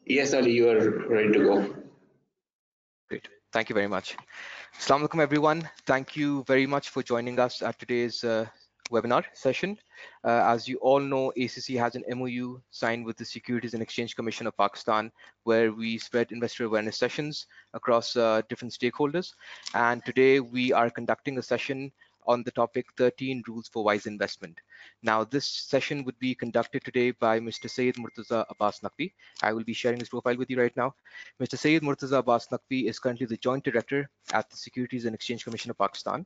Yes, Ali, you are ready to go. Great. Thank you very much. Assalamu alaikum, everyone. Thank you very much for joining us at today's webinar session. As you all know, ACC has an MOU signed with the Securities and Exchange Commission of Pakistan, where we spread investor awareness sessions across different stakeholders. And today we are conducting a session on the topic 13 Rules for Wise Investment. Now, this session would be conducted today by Mr. Syed Murtaza Abbas Naqvi. I will be sharing his profile with you right now. Mr. Syed Murtaza Abbas Naqvi is currently the Joint Director at the Securities and Exchange Commission of Pakistan.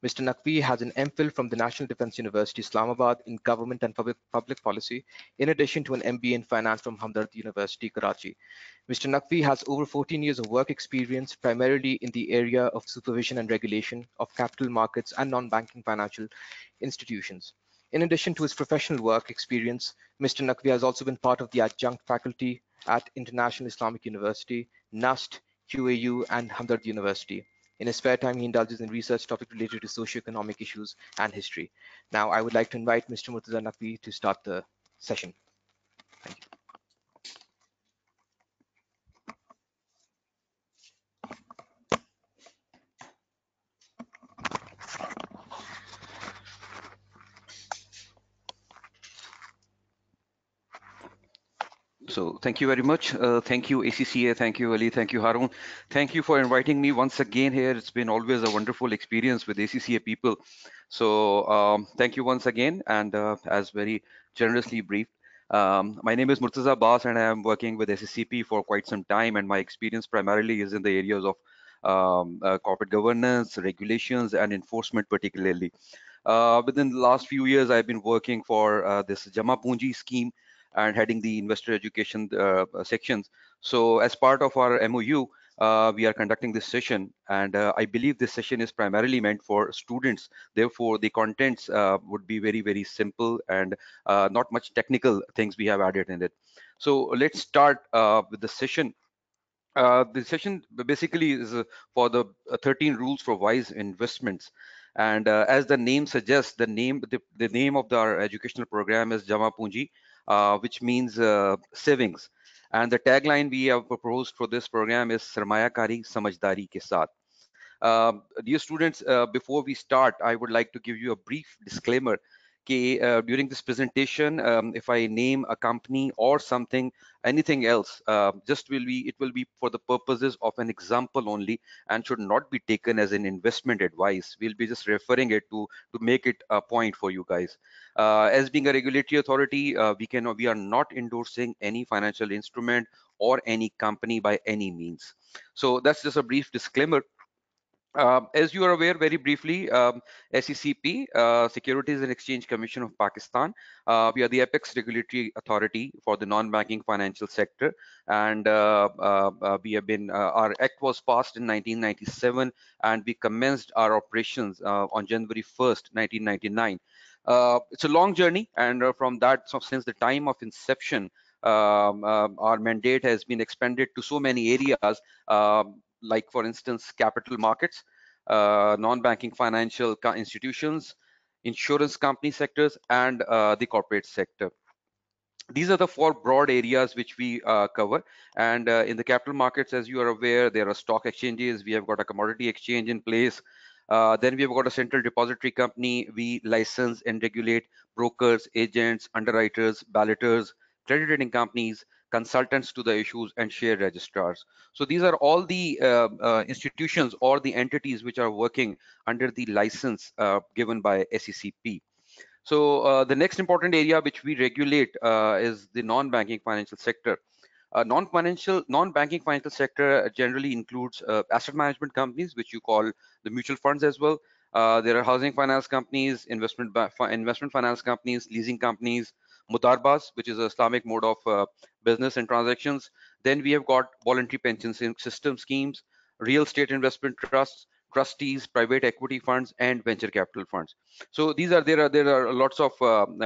Mr. Naqvi has an MPhil from the National Defence University, Islamabad in Government and Public Policy, in addition to an MBA in Finance from Hamdard University, Karachi. Mr. Naqvi has over 14 years of work experience, primarily in the area of supervision and regulation of capital markets and non-banking financial institutions. In addition to his professional work experience, Mr. Naqvi has also been part of the adjunct faculty at International Islamic University, NUST, QAU, and Hamdard University. In his spare time, he indulges in research topics related to socioeconomic issues and history. Now, I would like to invite Mr. Murtaza Naqvi to start the session. Thank you. So thank you very much. Thank you, ACCA. Thank you, Ali. Thank you, Harun. Thank you for inviting me once again here. It's been always a wonderful experience with ACCA people. So thank you once again. And as very generously briefed, my name is Murtaza Abbas, and I am working with SSCP for quite some time. And my experience primarily is in the areas of corporate governance, regulations, and enforcement particularly. Within the last few years, I've been working for this Jama Punji scheme and heading the investor education sections. So as part of our MOU, we are conducting this session, and I believe this session is primarily meant for students. Therefore, the contents would be very, very simple and not much technical things we have added in it. So let's start with the session. The session basically is for the 13 rules for wise investments. And as the name suggests, the name of our educational program is Jama Punji, which means savings. And the tagline we have proposed for this program is Sarmaya Kari Samajdari Ke Saath. Dear students, before we start, I would like to give you a brief disclaimer. During this presentation, if I name a company or something, anything else, it will be for the purposes of an example only and should not be taken as an investment advice. We'll be just referring it to make it a point for you guys. As being a regulatory authority, we are not endorsing any financial instrument or any company by any means. So that's just a brief disclaimer. As you are aware, very briefly, SECP, Securities and Exchange Commission of Pakistan, we are the apex regulatory authority for the non-banking financial sector, and we have been. Our act was passed in 1997, and we commenced our operations on January 1st, 1999. It's a long journey, and from that, so since the time of inception, our mandate has been expanded to so many areas. Like for instance, capital markets, non-banking financial institutions, insurance company sectors, and the corporate sector. These are the four broad areas which we cover. And in the capital markets, as you are aware, there are stock exchanges. We have got a commodity exchange in place. Then we have got a central depository company. We license and regulate brokers, agents, underwriters, balloters, credit rating companies, consultants to the issues, and share registrars. So these are all the institutions or the entities which are working under the license given by SECP. So the next important area which we regulate is the non-banking financial sector. Non-banking financial sector generally includes asset management companies, which you call the mutual funds as well. There are housing finance companies, investment finance companies, leasing companies, mudarbas, which is an Islamic mode of business and transactions. Then we have got voluntary pension system schemes, real estate investment trusts, trustees, private equity funds, and venture capital funds. So there are lots of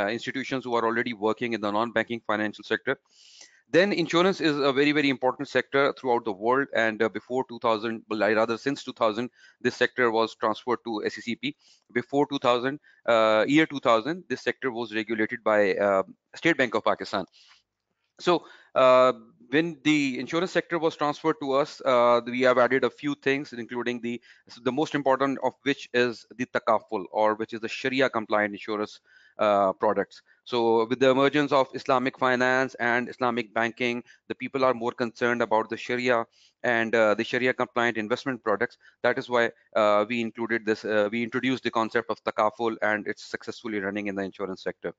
institutions who are already working in the non-banking financial sector. Then insurance is a very, very important sector throughout the world. And before 2000, well, rather since 2000, this sector was transferred to SECP. Before 2000, year 2000, this sector was regulated by State Bank of Pakistan. So when the insurance sector was transferred to us, we have added a few things, including the most important of which is the takaful, or which is the Sharia compliant insurance products. So with the emergence of Islamic finance and Islamic banking, the people are more concerned about the Sharia and the Sharia compliant investment products. That is why we included this. We introduced the concept of takaful, and it's successfully running in the insurance sector.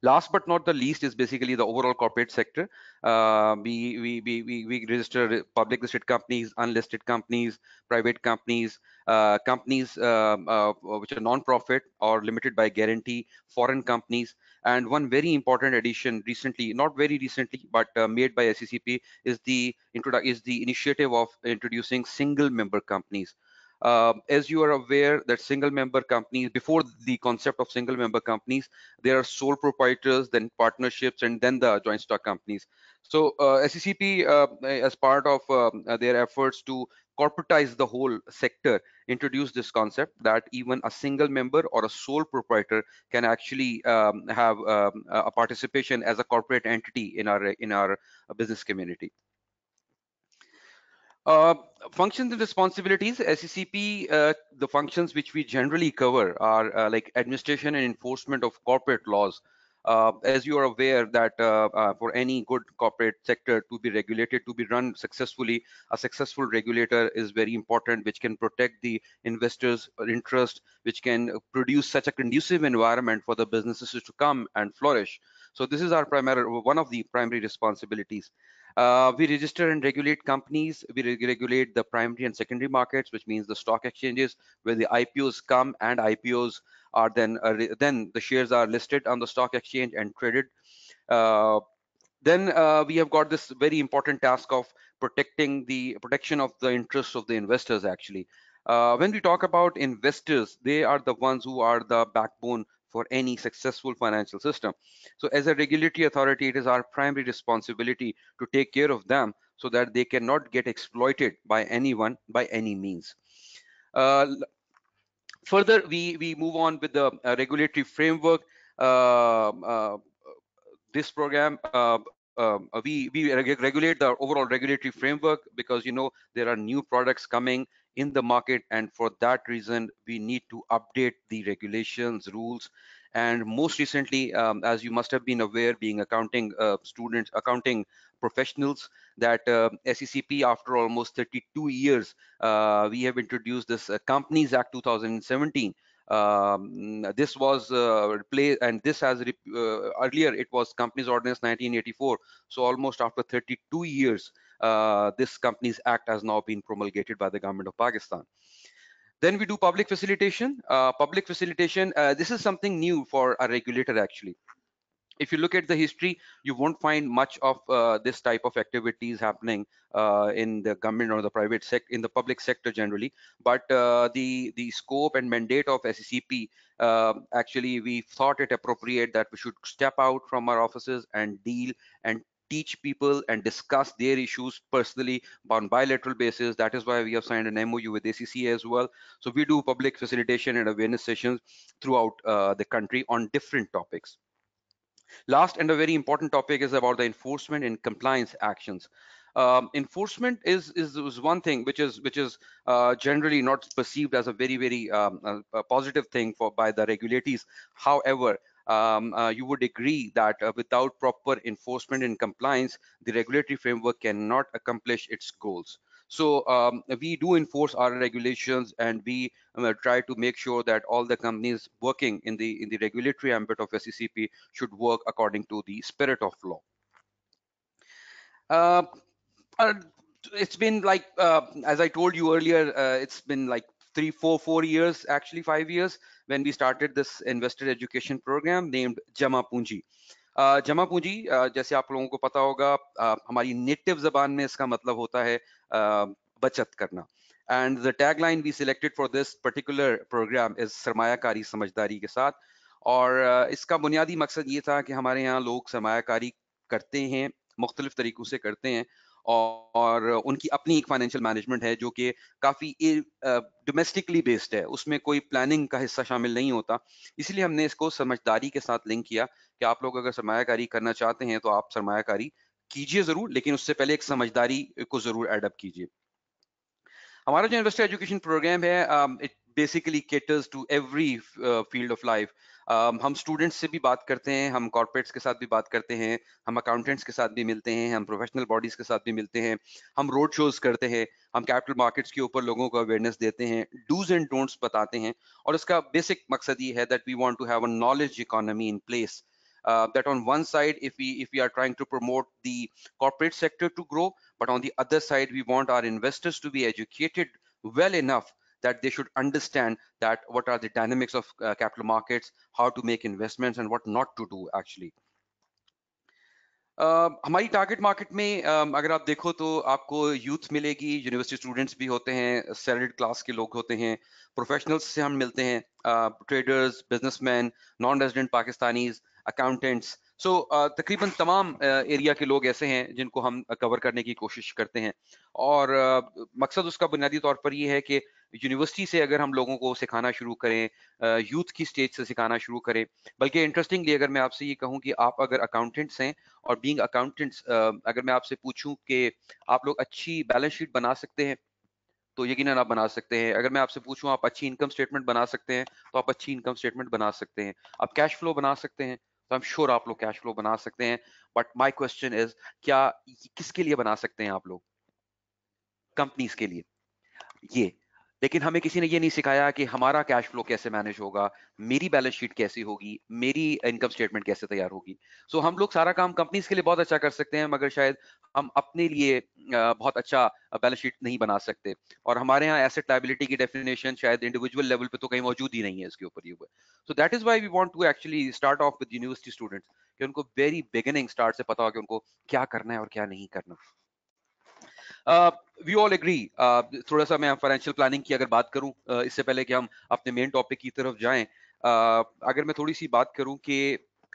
Last but not the least is basically the overall corporate sector. We register public listed companies, unlisted companies, private companies, companies which are non-profit or limited by guarantee, foreign companies. And one very important addition recently, not very recently, but made by SCCP is the initiative of introducing single member companies. As you are aware that single member companies, before the concept of single member companies, there are sole proprietors, then partnerships, and then the joint stock companies. So SCCP, as part of their efforts to corporatize the whole sector, introduced this concept that even a single member or a sole proprietor can actually have a participation as a corporate entity in our business community. Functions and responsibilities, SCCP, the functions which we generally cover are like administration and enforcement of corporate laws. As you are aware that for any good corporate sector to be regulated, to be run successfully, a successful regulator is very important, which can protect the investors' interest, which can produce such a conducive environment for the businesses to come and flourish. So this is our one of the primary responsibilities. We register and regulate companies. We regulate the primary and secondary markets, which means the stock exchanges where the IPOs come, and IPOs are then the shares are listed on the stock exchange and traded. Then we have got this very important task of protection of the interests of the investors. Actually, when we talk about investors, they are the ones who are the backbone for any successful financial system. So as a regulatory authority, it is our primary responsibility to take care of them so that they cannot get exploited by anyone by any means. Further, we move on with the regulatory framework. This program, we regulate the overall regulatory framework because there are new products coming in the market, and for that reason we need to update the regulations, rules. And most recently, as you must have been aware, being accounting students, accounting professionals, that SCCP, after almost 32 years, we have introduced this Companies Act 2017. This was replaced, and this has earlier it was Companies Ordinance 1984. So almost after 32 years, this Companies Act has now been promulgated by the government of Pakistan. Then we do public facilitation. Public facilitation, this is something new for a regulator actually. If you look at the history, you won't find much of this type of activities happening in the government or the private sector, in the public sector generally. But the scope and mandate of SCCP, actually, we thought it appropriate that we should step out from our offices and deal and teach people and discuss their issues personally on bilateral basis. That is why we have signed an MOU with ACCA as well. So we do public facilitation and awareness sessions throughout the country on different topics. Last and a very important topic is about the enforcement and compliance actions. Enforcement is one thing which is generally not perceived as a very a positive thing by the regulators. However, you would agree that without proper enforcement and compliance, the regulatory framework cannot accomplish its goals. So we do enforce our regulations, and we try to make sure that all the companies working in the regulatory ambit of SCCP should work according to the spirit of law. It's been like, as I told you earlier, it's been like 4 years, actually 5 years, when we started this investor education program named Jama Punji. जमा पूंजी, जैसे आप लोगों को पता होगा, हमारी native जबान में इसका मतलब होता है बचत करना. And the tagline we selected for this particular program is सरमायाकारी समझदारी के साथ. और इसका बुनियादी मकसद ये था कि हमारे यहाँ लोग सरमायाकारी करते हैं, मुख्तलिफ तरीकों से करते हैं, और उनकी अपनी एक फाइनेंशियल मैनेजमेंट है जो कि काफी डोमेस्टिकली बेस्ड है, उसमें कोई प्लानिंग का हिस्सा शामिल नहीं होता. इसलिए हमने इसको समझदारी के साथ लिंक किया कि आप लोग अगर सरमायाकारी करना चाहते हैं तो आप सरमायाकारी कीजिए जरूर, लेकिन उससे पहले एक समझदारी को जरूर एडअप कीजिए। हमारा जो इन्वेस्टर एजुकेशन प्रोग्राम है, it basically caters to every field of life. हम स्टूडेंट्स से भी बात करते हैं, हम कॉर्पोरेट्स के साथ भी बात करते हैं, हम अकाउंटेंट्स के साथ भी मिलते हैं, हम प्रोफेशनल बॉडीज के साथ भी मिलते हैं, हम रोड शोज करते हैं, हम कैपिटल मार्केट्स के ऊपर लोगों को अवेयरनेस देते हैं, डूज एंड डोंट्स बताते हैं। और इसका बेसिक मकसद ये है that we want to have a knowledge economy in place, that on one side, if we are trying to promote the corporate sector to grow, but on the other side we want our investors to be educated well enough that they should understand that what are the dynamics of capital markets, how to make investments and what not to do actually. हमारी target market में अगर आप देखो तो आपको youth मिलेगी, university students भी होते हैं, सैलरीड क्लास के लोग होते हैं, प्रोफेशनल्स से हम मिलते हैं, traders, businessman, non resident Pakistanis, accountants. So तकरीबन तमाम एरिया के लोग ऐसे हैं जिनको हम कवर करने की कोशिश करते हैं। और मकसद उसका बुनियादी तौर पर ये है कि यूनिवर्सिटी से अगर हम लोगों को सिखाना शुरू करें, यूथ की स्टेज से सिखाना शुरू करें। बल्कि इंटरेस्टिंगली अगर मैं आपसे ये कहूँ कि आप अगर अकाउंटेंट्स हैं और बीइंग अकाउंटेंट्स, अगर मैं आपसे पूछूं कि आप लोग अच्छी बैलेंस शीट बना सकते हैं, तो यकीनन आप बना सकते हैं। अगर मैं आपसे पूछूं आप अच्छी इनकम स्टेटमेंट बना सकते हैं, तो आप अच्छी इनकम स्टेटमेंट बना सकते हैं। आप कैश फ्लो बना सकते हैं, तो आई एम श्योर आप लोग कैश फ्लो बना सकते हैं। बट माय क्वेश्चन इज, क्या किसके लिए बना सकते हैं आप लोग? कंपनीज के लिए। ये, लेकिन हमें किसी ने ये नहीं सिखाया कि हमारा कैश फ्लो कैसे मैनेज होगा, मेरी बैलेंस शीट कैसी होगी, मेरी इनकम स्टेटमेंट कैसे तैयार होगी। सो हम लोग सारा काम कंपनीज के लिए बहुत अच्छा कर सकते हैं, मगर शायद हम अपने लिए बहुत अच्छा बैलेंस शीट नहीं बना सकते। और हमारे यहाँ एसेट लायबिलिटी की डेफिनेशन शायद इंडिविजुअल लेवल पे तो कहीं मौजूद ही नहीं है इसके ऊपर ये हुआ। So that is why we want to actually start off with university students, कि उनको वेरी बिगिनिंग स्टार्ट से पता हो कि उनको क्या करना है और क्या नहीं करना। We all agree. थोड़ा सा मैं फाइनेंशियल प्लानिंग की अगर बात करूं, इससे पहले कि हम अपने मेन टॉपिक की तरफ जाएं, अगर मैं थोड़ी सी बात करूं कि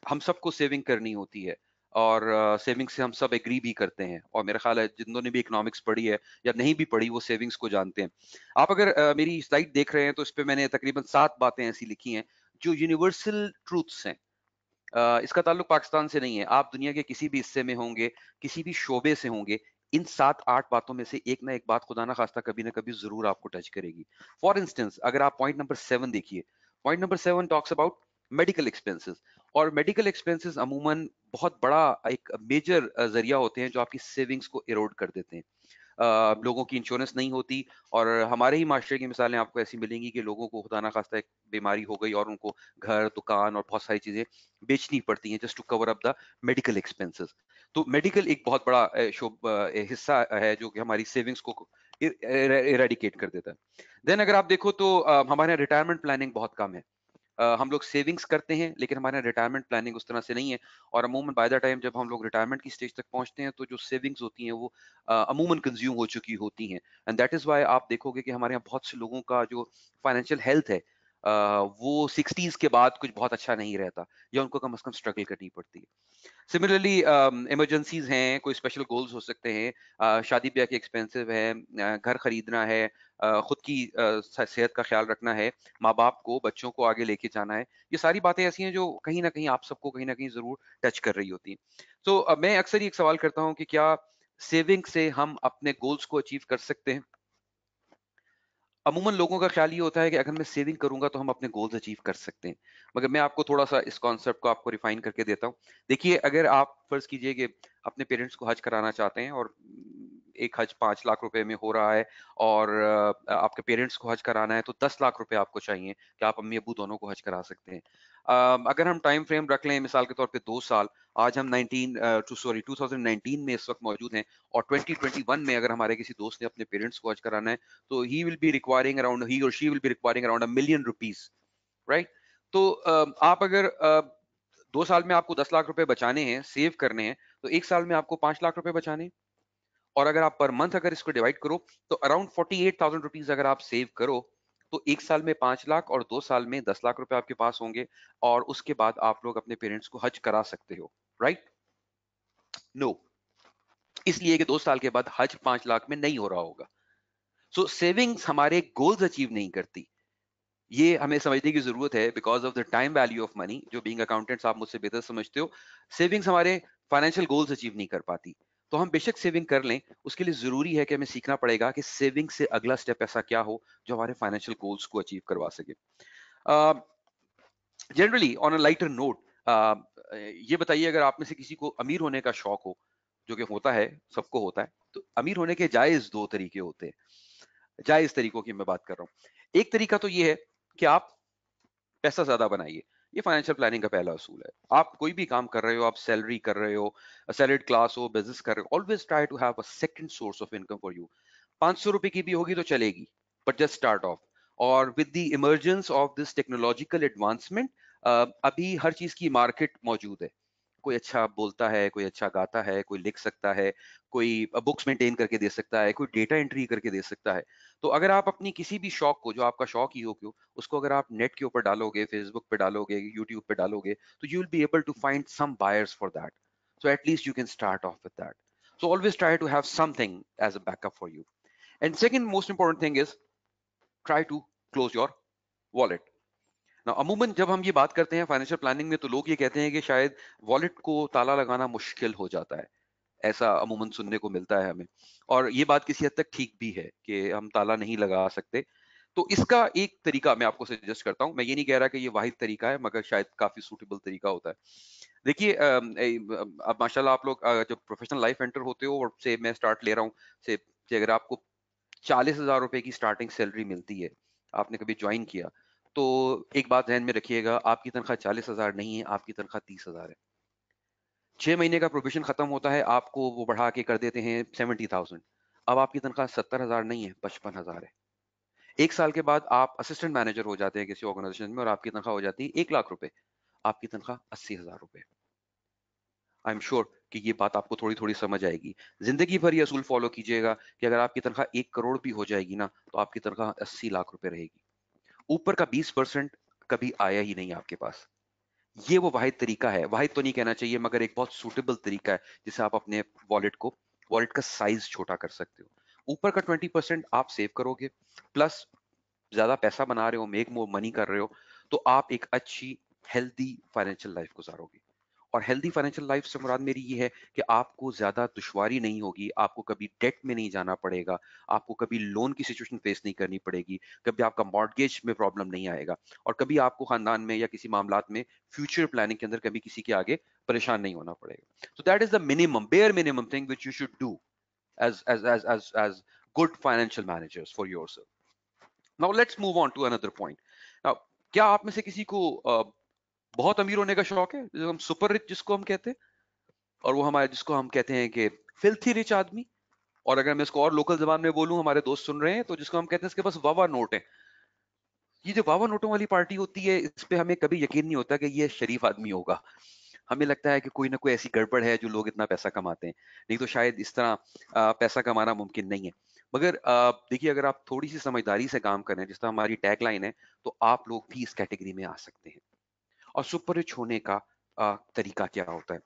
हम सबको सेविंग करनी होती है, और सेविंग से हम सब एग्री भी करते हैं, और मेरा ख्याल है जिन्होंने भी इकोनॉमिक्स पढ़ी है या नहीं भी पढ़ी वो सेविंग्स को जानते हैं। आप अगर मेरी स्लाइड देख रहे हैं तो इस पे मैंने तकरीबन 7 बातें ऐसी लिखी हैं जो यूनिवर्सल ट्रूथ्स हैं। इसका ताल्लुक पाकिस्तान से नहीं है, आप दुनिया के किसी भी हिस्से में होंगे, किसी भी शोबे से होंगे, इन 7-8 बातों में से एक ना एक बात खुदा ना खास्ता कभी ना कभी जरूर आपको टच करेगी। फॉर इंस्टेंस अगर आप पॉइंट नंबर 7 देखिए, point number 7 talks about medical expenses. और मेडिकल एक्सपेंसेस अमूमन बहुत बड़ा एक मेजर जरिया होते हैं जो आपकी सेविंग्स को इरोड कर देते हैं। लोगों की इंश्योरेंस नहीं होती, और हमारे ही माशरे की मिसालें आपको ऐसी मिलेंगी कि लोगों को खुदा ना खास्ता एक बीमारी हो गई और उनको घर, दुकान और बहुत सारी चीजें बेचनी पड़ती हैं just to cover up the medical expenses. तो मेडिकल एक बहुत बड़ा हिस्सा है जो कि हमारी सेविंग्स को इरेडिकेट कर देता है। देन अगर आप देखो तो हमारे यहाँ रिटायरमेंट प्लानिंग बहुत कम है। हम लोग सेविंग्स करते हैं लेकिन हमारे रिटायरमेंट प्लानिंग उस तरह से नहीं है। और अमूमन बाय द टाइम जब हम लोग रिटायरमेंट की स्टेज तक पहुंचते हैं तो जो सेविंग्स होती हैं वो अमूमन कंज्यूम हो चुकी होती हैं। एंड दैट इज व्हाई आप देखोगे कि हमारे यहाँ बहुत से लोगों का जो फाइनेंशियल हेल्थ है वो 60s के बाद कुछ बहुत अच्छा नहीं रहता, या उनको कम से कम स्ट्रगल करनी पड़ती है। सिमिलरली इमरजेंसीज हैं, कोई स्पेशल गोल्स हो सकते हैं, शादी ब्याह के एक्सपेंसिव है, घर खरीदना है, खुद की सेहत का ख्याल रखना है, माँ बाप को, बच्चों को आगे लेके जाना है। ये सारी बातें ऐसी हैं जो कहीं ना कहीं आप सबको कहीं ना कहीं जरूर टच कर रही होती हैं। तो मैं अक्सर ये एक सवाल करता हूँ कि क्या सेविंग से हम अपने गोल्स को अचीव कर सकते हैं? अमूमन लोगों का ख्याल ये होता है कि अगर मैं सेविंग करूंगा तो हम अपने गोल्स अचीव कर सकते हैं। मगर मैं आपको थोड़ा सा इस कॉन्सेप्ट को आपको रिफाइन करके देता हूँ। देखिए, अगर आप फर्ज कीजिए कि अपने पेरेंट्स को हज कराना चाहते हैं, और एक हज 5 लाख रुपए में हो रहा है, और आपके पेरेंट्स को हज कराना है तो 10 लाख रुपए आपको चाहिए कि आप अम्मी अबू दोनों को हज करा सकते हैं। अगर हम टाइम फ्रेम रख लें मिसाल के तौर पे 2 साल, आज हम 2019 में इस वक्त मौजूद हैं, और 2021 में अगर हमारे किसी दोस्त ने अपने पेरेंट्स को हज कराना है तो he or she will be requiring around $1 million, right? तो आप अगर 2 साल में आपको 10 लाख रुपए बचाने हैं, सेव करने हैं, तो 1 साल में आपको 5 लाख रुपए बचाने हैं। और अगर आप पर मंथ अगर इसको डिवाइड करो तो अराउंड 48,000 रुपीज अगर आप सेव करो, तो 1 साल में 5 लाख और 2 साल में 10 लाख रुपए आपके पास होंगे, और उसके बाद आप लोग अपने पेरेंट्स को हज करा सकते हो, राइट? नो, इसलिए कि 2 साल के बाद हज 5 लाख में नहीं हो रहा होगा। सो सेविंग्स हमारे गोल्स अचीव नहीं करती, ये हमें समझने की जरूरत है, because of the time value of money, जो बीइंग अकाउंटेंट्स आप मुझसे बेहतर समझते हो। सेविंग्स हमारे फाइनेंशियल गोल्स अचीव नहीं कर पाती। तो हम बेशक सेविंग कर लें, उसके लिए जरूरी है कि हमें सीखना पड़ेगा कि सेविंग से अगला स्टेप ऐसा क्या हो जो हमारे फाइनेंशियल गोल्स को अचीव करवा सके। Generally on a lighter note, ये बताइए, अगर आप में से किसी को अमीर होने का शौक हो, जो कि होता है, सबको होता है, तो अमीर होने के जायज दो तरीके होते हैं। जायज तरीकों की मैं बात कर रहा हूँ। एक तरीका तो ये है कि आप पैसा ज्यादा बनाइए। ये फाइनेंशियल प्लानिंग का पहला असूल है। आप कोई भी काम कर रहे हो, आप सैलरी कर रहे हो, सैलरीड क्लास हो, बिजनेस कर रहे हो, always try to have a second source of income for you. 500 रुपए की भी होगी तो चलेगी, बट जस्ट स्टार्ट ऑफ। और with the emergence of this technological advancement, अभी हर चीज की मार्केट मौजूद है। कोई अच्छा बोलता है, कोई अच्छा गाता है, कोई लिख सकता है, कोई बुक्स मेंटेन करके दे सकता है, कोई डेटा एंट्री करके दे सकता है। तो अगर आप अपनी किसी भी शौक को, जो आपका शौक ही हो क्यों, उसको अगर आप नेट के ऊपर डालोगे, फेसबुक पे डालोगे, यूट्यूब पे डालोगे, तो you will be able to find some buyers for that. So at least you can start off with that. So always try to have something as a backup for you. And second most important thing is try to close your wallet. Now, अमूमन जब हम ये बात करते हैं financial planning में, तो लोग ये कहते हैं कि शायद वॉलेट को ताला लगाना मुश्किल हो जाता है। ऐसा अमूमन सुनने को मिलता है हमें, और ये बात किसी हद तक ठीक भी है कि हम ताला नहीं लगा सकते। तो इसका एक तरीका मैं आपको सजेस्ट करता हूं। मैं ये नहीं कह रहा कि ये वाहिद तरीका है, मगर शायद काफी सूटेबल तरीका होता है। देखिए, अब माशाल्लाह आप लोग जब प्रोफेशनल लाइफ एंटर होते हो, और से मैं स्टार्ट ले रहा हूँ, से अगर आपको 40,000 रुपए की स्टार्टिंग सैलरी मिलती है, आपने कभी ज्वाइन किया, तो एक बात ध्यान में रखिएगा, आपकी तनख्वाह 40,000 नहीं है, आपकी तनख्वाह 30,000 है। 6 महीने का प्रोबेशन खत्म होता है, आपको वो बढ़ा के कर देते हैं 70,000। अब आपकी तनख्वाह 70,000 नहीं है, 55,000 है। 1 साल के बाद आप असिस्टेंट मैनेजर हो जाते हैं किसी ऑर्गेनाइजेशन में, और आपकी तनख्वाह हो जाती है 1 लाख रुपए। आपकी तनख्वाह 80,000 रुपए। आई एम श्योर कि ये बात आपको थोड़ी थोड़ी समझ आएगी। जिंदगी भर ये असूल फॉलो कीजिएगा कि अगर आपकी तनख्वाह 1 करोड़ भी हो जाएगी ना, तो आपकी तनख्वाह 80 लाख रुपए रहेगी। ऊपर का 20% कभी आया ही नहीं आपके पास। ये वो वाहिद तरीका है, वाहिद तो नहीं कहना चाहिए, मगर एक बहुत सूटेबल तरीका है जिससे आप अपने वॉलेट का साइज छोटा कर सकते हो। ऊपर का 20% आप सेव करोगे, प्लस ज्यादा पैसा बना रहे हो, मेक मोर मनी कर रहे हो, तो आप एक अच्छी हेल्दी फाइनेंशियल लाइफ गुजारोगे। और हेल्दी फाइनेंशियल लाइफ से मुराद मेरी ये है कि आपको ज्यादा दुश्वारी नहीं होगी, आपको कभी डेट में नहीं जाना पड़ेगा, आपको कभी लोन की सिचुएशन फेस नहीं करनी पड़ेगी, कभी आपका मॉर्गेज में प्रॉब्लम नहीं आएगा, और कभी आपको खानदान में या किसी मामलात में फ्यूचर प्लानिंग के अंदर कभी किसी के आगे परेशान नहीं होना पड़ेगा। सो that is the minimum, bare minimum thing which you should do as good financial managers for yourself. Now let's move on to another point. Now, क्या आप में से किसी को बहुत अमीर होने का शौक है, जो हम सुपर रिच जिसको हम कहते हैं, और वो हमारे जिसको हम कहते हैं कि फिल्थी रिच आदमी, और अगर मैं इसको और लोकल जबान में बोलूं, हमारे दोस्त सुन रहे हैं, तो जिसको हम कहते हैं इसके पास वावा नोट है। ये जो वावा नोटों वाली पार्टी होती है, इस पे हमें कभी यकीन नहीं होता कि ये शरीफ आदमी होगा। हमें लगता है कि कोई ना कोई ऐसी गड़बड़ है जो लोग इतना पैसा कमाते हैं, नहीं तो शायद इस तरह पैसा कमाना मुमकिन नहीं है। मगर देखिए, अगर आप थोड़ी सी समझदारी से काम करें, जिस तरह हमारी टैगलाइन है, तो आप लोग भी इस कैटेगरी में आ सकते हैं। और सुपर रिच होने का तरीका क्या होता है?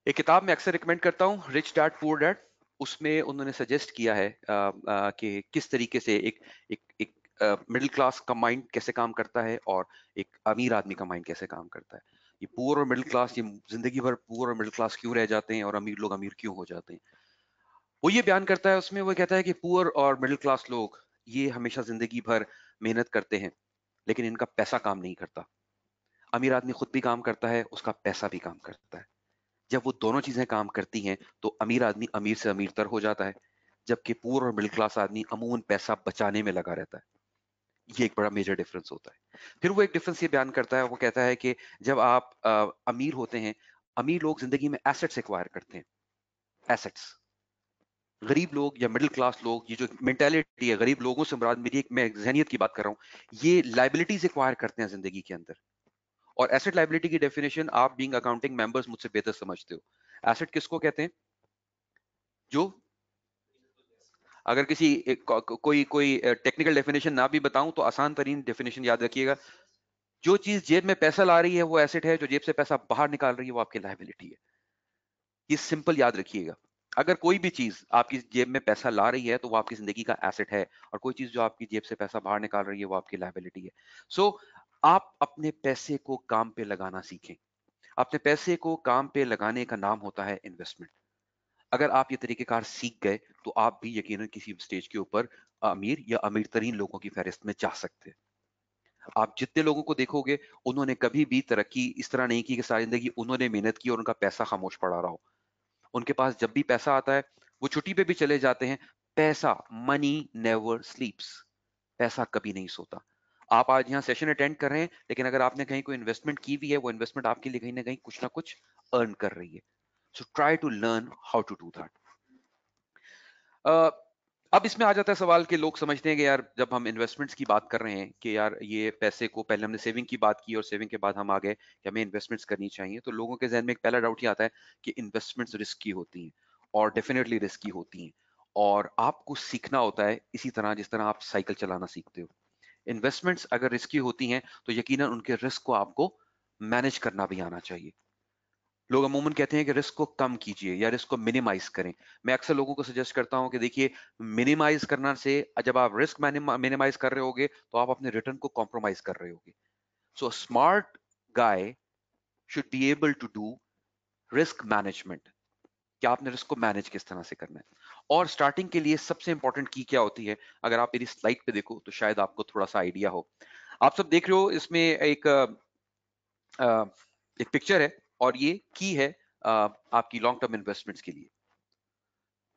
एक किताब मैं अक्सर रिकमेंड करता हूँ, रिच डैड पुअर डैड। उसमें उन्होंने सजेस्ट किया है कि किस तरीके से एक एक एक मिडिल क्लास का माइंड कैसे काम करता है, और एक अमीर आदमी का माइंड कैसे काम करता है। ये पुअर और मिडिल क्लास, ये जिंदगी भर पुअर और मिडिल क्लास क्यों रह जाते हैं, और अमीर लोग अमीर क्यों हो जाते हैं। वो ये बयान करता है उसमें, वो कहता है कि पुअर और मिडिल क्लास लोग ये हमेशा जिंदगी भर मेहनत करते हैं, लेकिन इनका पैसा काम नहीं करता। अमीर आदमी खुद भी काम करता है, उसका पैसा भी काम करता है। जब वो दोनों चीजें काम करती हैं, तो अमीर आदमी अमीर से अमीरतर हो जाता है, जबकि पुअर और मिडिल क्लास आदमी अमूमन पैसा बचाने में लगा रहता है। ये एक बड़ा मेजर डिफरेंस होता है। फिर वो एक डिफरेंस ये बयान करता है, वो कहता है कि जब आप अमीर होते हैं, अमीर लोग जिंदगी में एसेट्स एक्वायर करते हैं। एसेट्स। गरीब लोग या मिडिल क्लास लोग, ये जो मेंटेलिटी है, गरीब लोगों से मुराद मेरी, एक मैं जहनियत की बात कर रहा हूँ, ये लाइबिलिटीज एक्वायर करते हैं जिंदगी के अंदर। और एसेट लाइबिलिटी की डेफिनेशन आप बीइंग अकाउंटिंग मेंबर्स मुझसे बेहतर समझते हो। एसेट किसको कहते हैं? जो, अगर किसी कोई टेक्निकल डेफिनेशन ना भी बताऊं, तो आसान तरीन डेफिनेशन याद रखिएगा, जो चीज जेब में पैसा ला रही है वो एसेट है, जो जेब से पैसा बाहर निकाल रही है वो आपकी लायबिलिटी है। ये सिंपल याद रखिएगा। अगर कोई भी चीज आपकी जेब में पैसा ला रही है तो वो आपकी जिंदगी का एसेट है, और कोई चीज जो आपकी जेब से पैसा बाहर निकाल रही है वो आपकी लायबिलिटी है। सो आप अपने पैसे को काम पे लगाना सीखें। अपने पैसे को काम पे लगाने का नाम होता है इन्वेस्टमेंट। अगर आप ये तरीकेकार सीख गए तो आप भी यकीनन किसी स्टेज के ऊपर अमीर या अमीर तरीन लोगों की फहरिस्त में जा सकते हैं। आप जितने लोगों को देखोगे उन्होंने कभी भी तरक्की इस तरह नहीं की कि सारी जिंदगी उन्होंने मेहनत की और उनका पैसा खामोश पड़ा रहा हो। उनके पास जब भी पैसा आता है वो छुट्टी पे भी चले जाते हैं। पैसा, मनी नेवर स्लीप्स, पैसा कभी नहीं सोता। आप आज यहाँ सेशन अटेंड कर रहे हैं, लेकिन अगर आपने कहीं कोई इन्वेस्टमेंट की हुई है, वो इन्वेस्टमेंट आपके लिए कहीं ना कहीं कुछ ना कुछ अर्न कर रही है। So try to learn how to do that. अब इसमें आ जाता है सवाल कि लोग समझते हैं कि यार जब हम इन्वेस्टमेंट्स की बात कर रहे हैं कि यार ये पैसे को, पहले हमने सेविंग की बात की और सेविंग के बाद हम आ गए कि हमें इन्वेस्टमेंट्स करनी चाहिए, तो लोगों के जहन में एक पहला डाउट ये आता है कि इन्वेस्टमेंट्स रिस्की होती हैं, और डेफिनेटली रिस्की होती हैं, और आपको सीखना होता है इसी तरह जिस तरह आप साइकिल चलाना सीखते हो। इन्वेस्टमेंट्स अगर रिस्की होती हैं तो यकीनन उनके रिस्क को आपको मैनेज करना भी आना चाहिए। लोग अमूमन कहते हैं कि रिस्क को कम कीजिए या रिस्क को मिनिमाइज करें। मैं अक्सर लोगों को सजेस्ट करता हूं कि देखिए, मिनिमाइज करना से, जब आप रिस्क मिनिमाइज कर रहे होगे तो आप अपने रिटर्न को कॉम्प्रोमाइज कर रहे होगे। So smart guy should be able to do risk management, कि आपने रिस्क को मैनेज किस तरह से करना है। और स्टार्टिंग के लिए सबसे इंपॉर्टेंट की क्या होती है, अगर आप मेरी स्लाइड पे देखो तो शायद आपको थोड़ा सा आइडिया हो। आप सब देख रहे हो इसमें एक पिक्चर है, और ये की है आपकी लॉन्ग टर्म इन्वेस्टमेंट्स के लिए।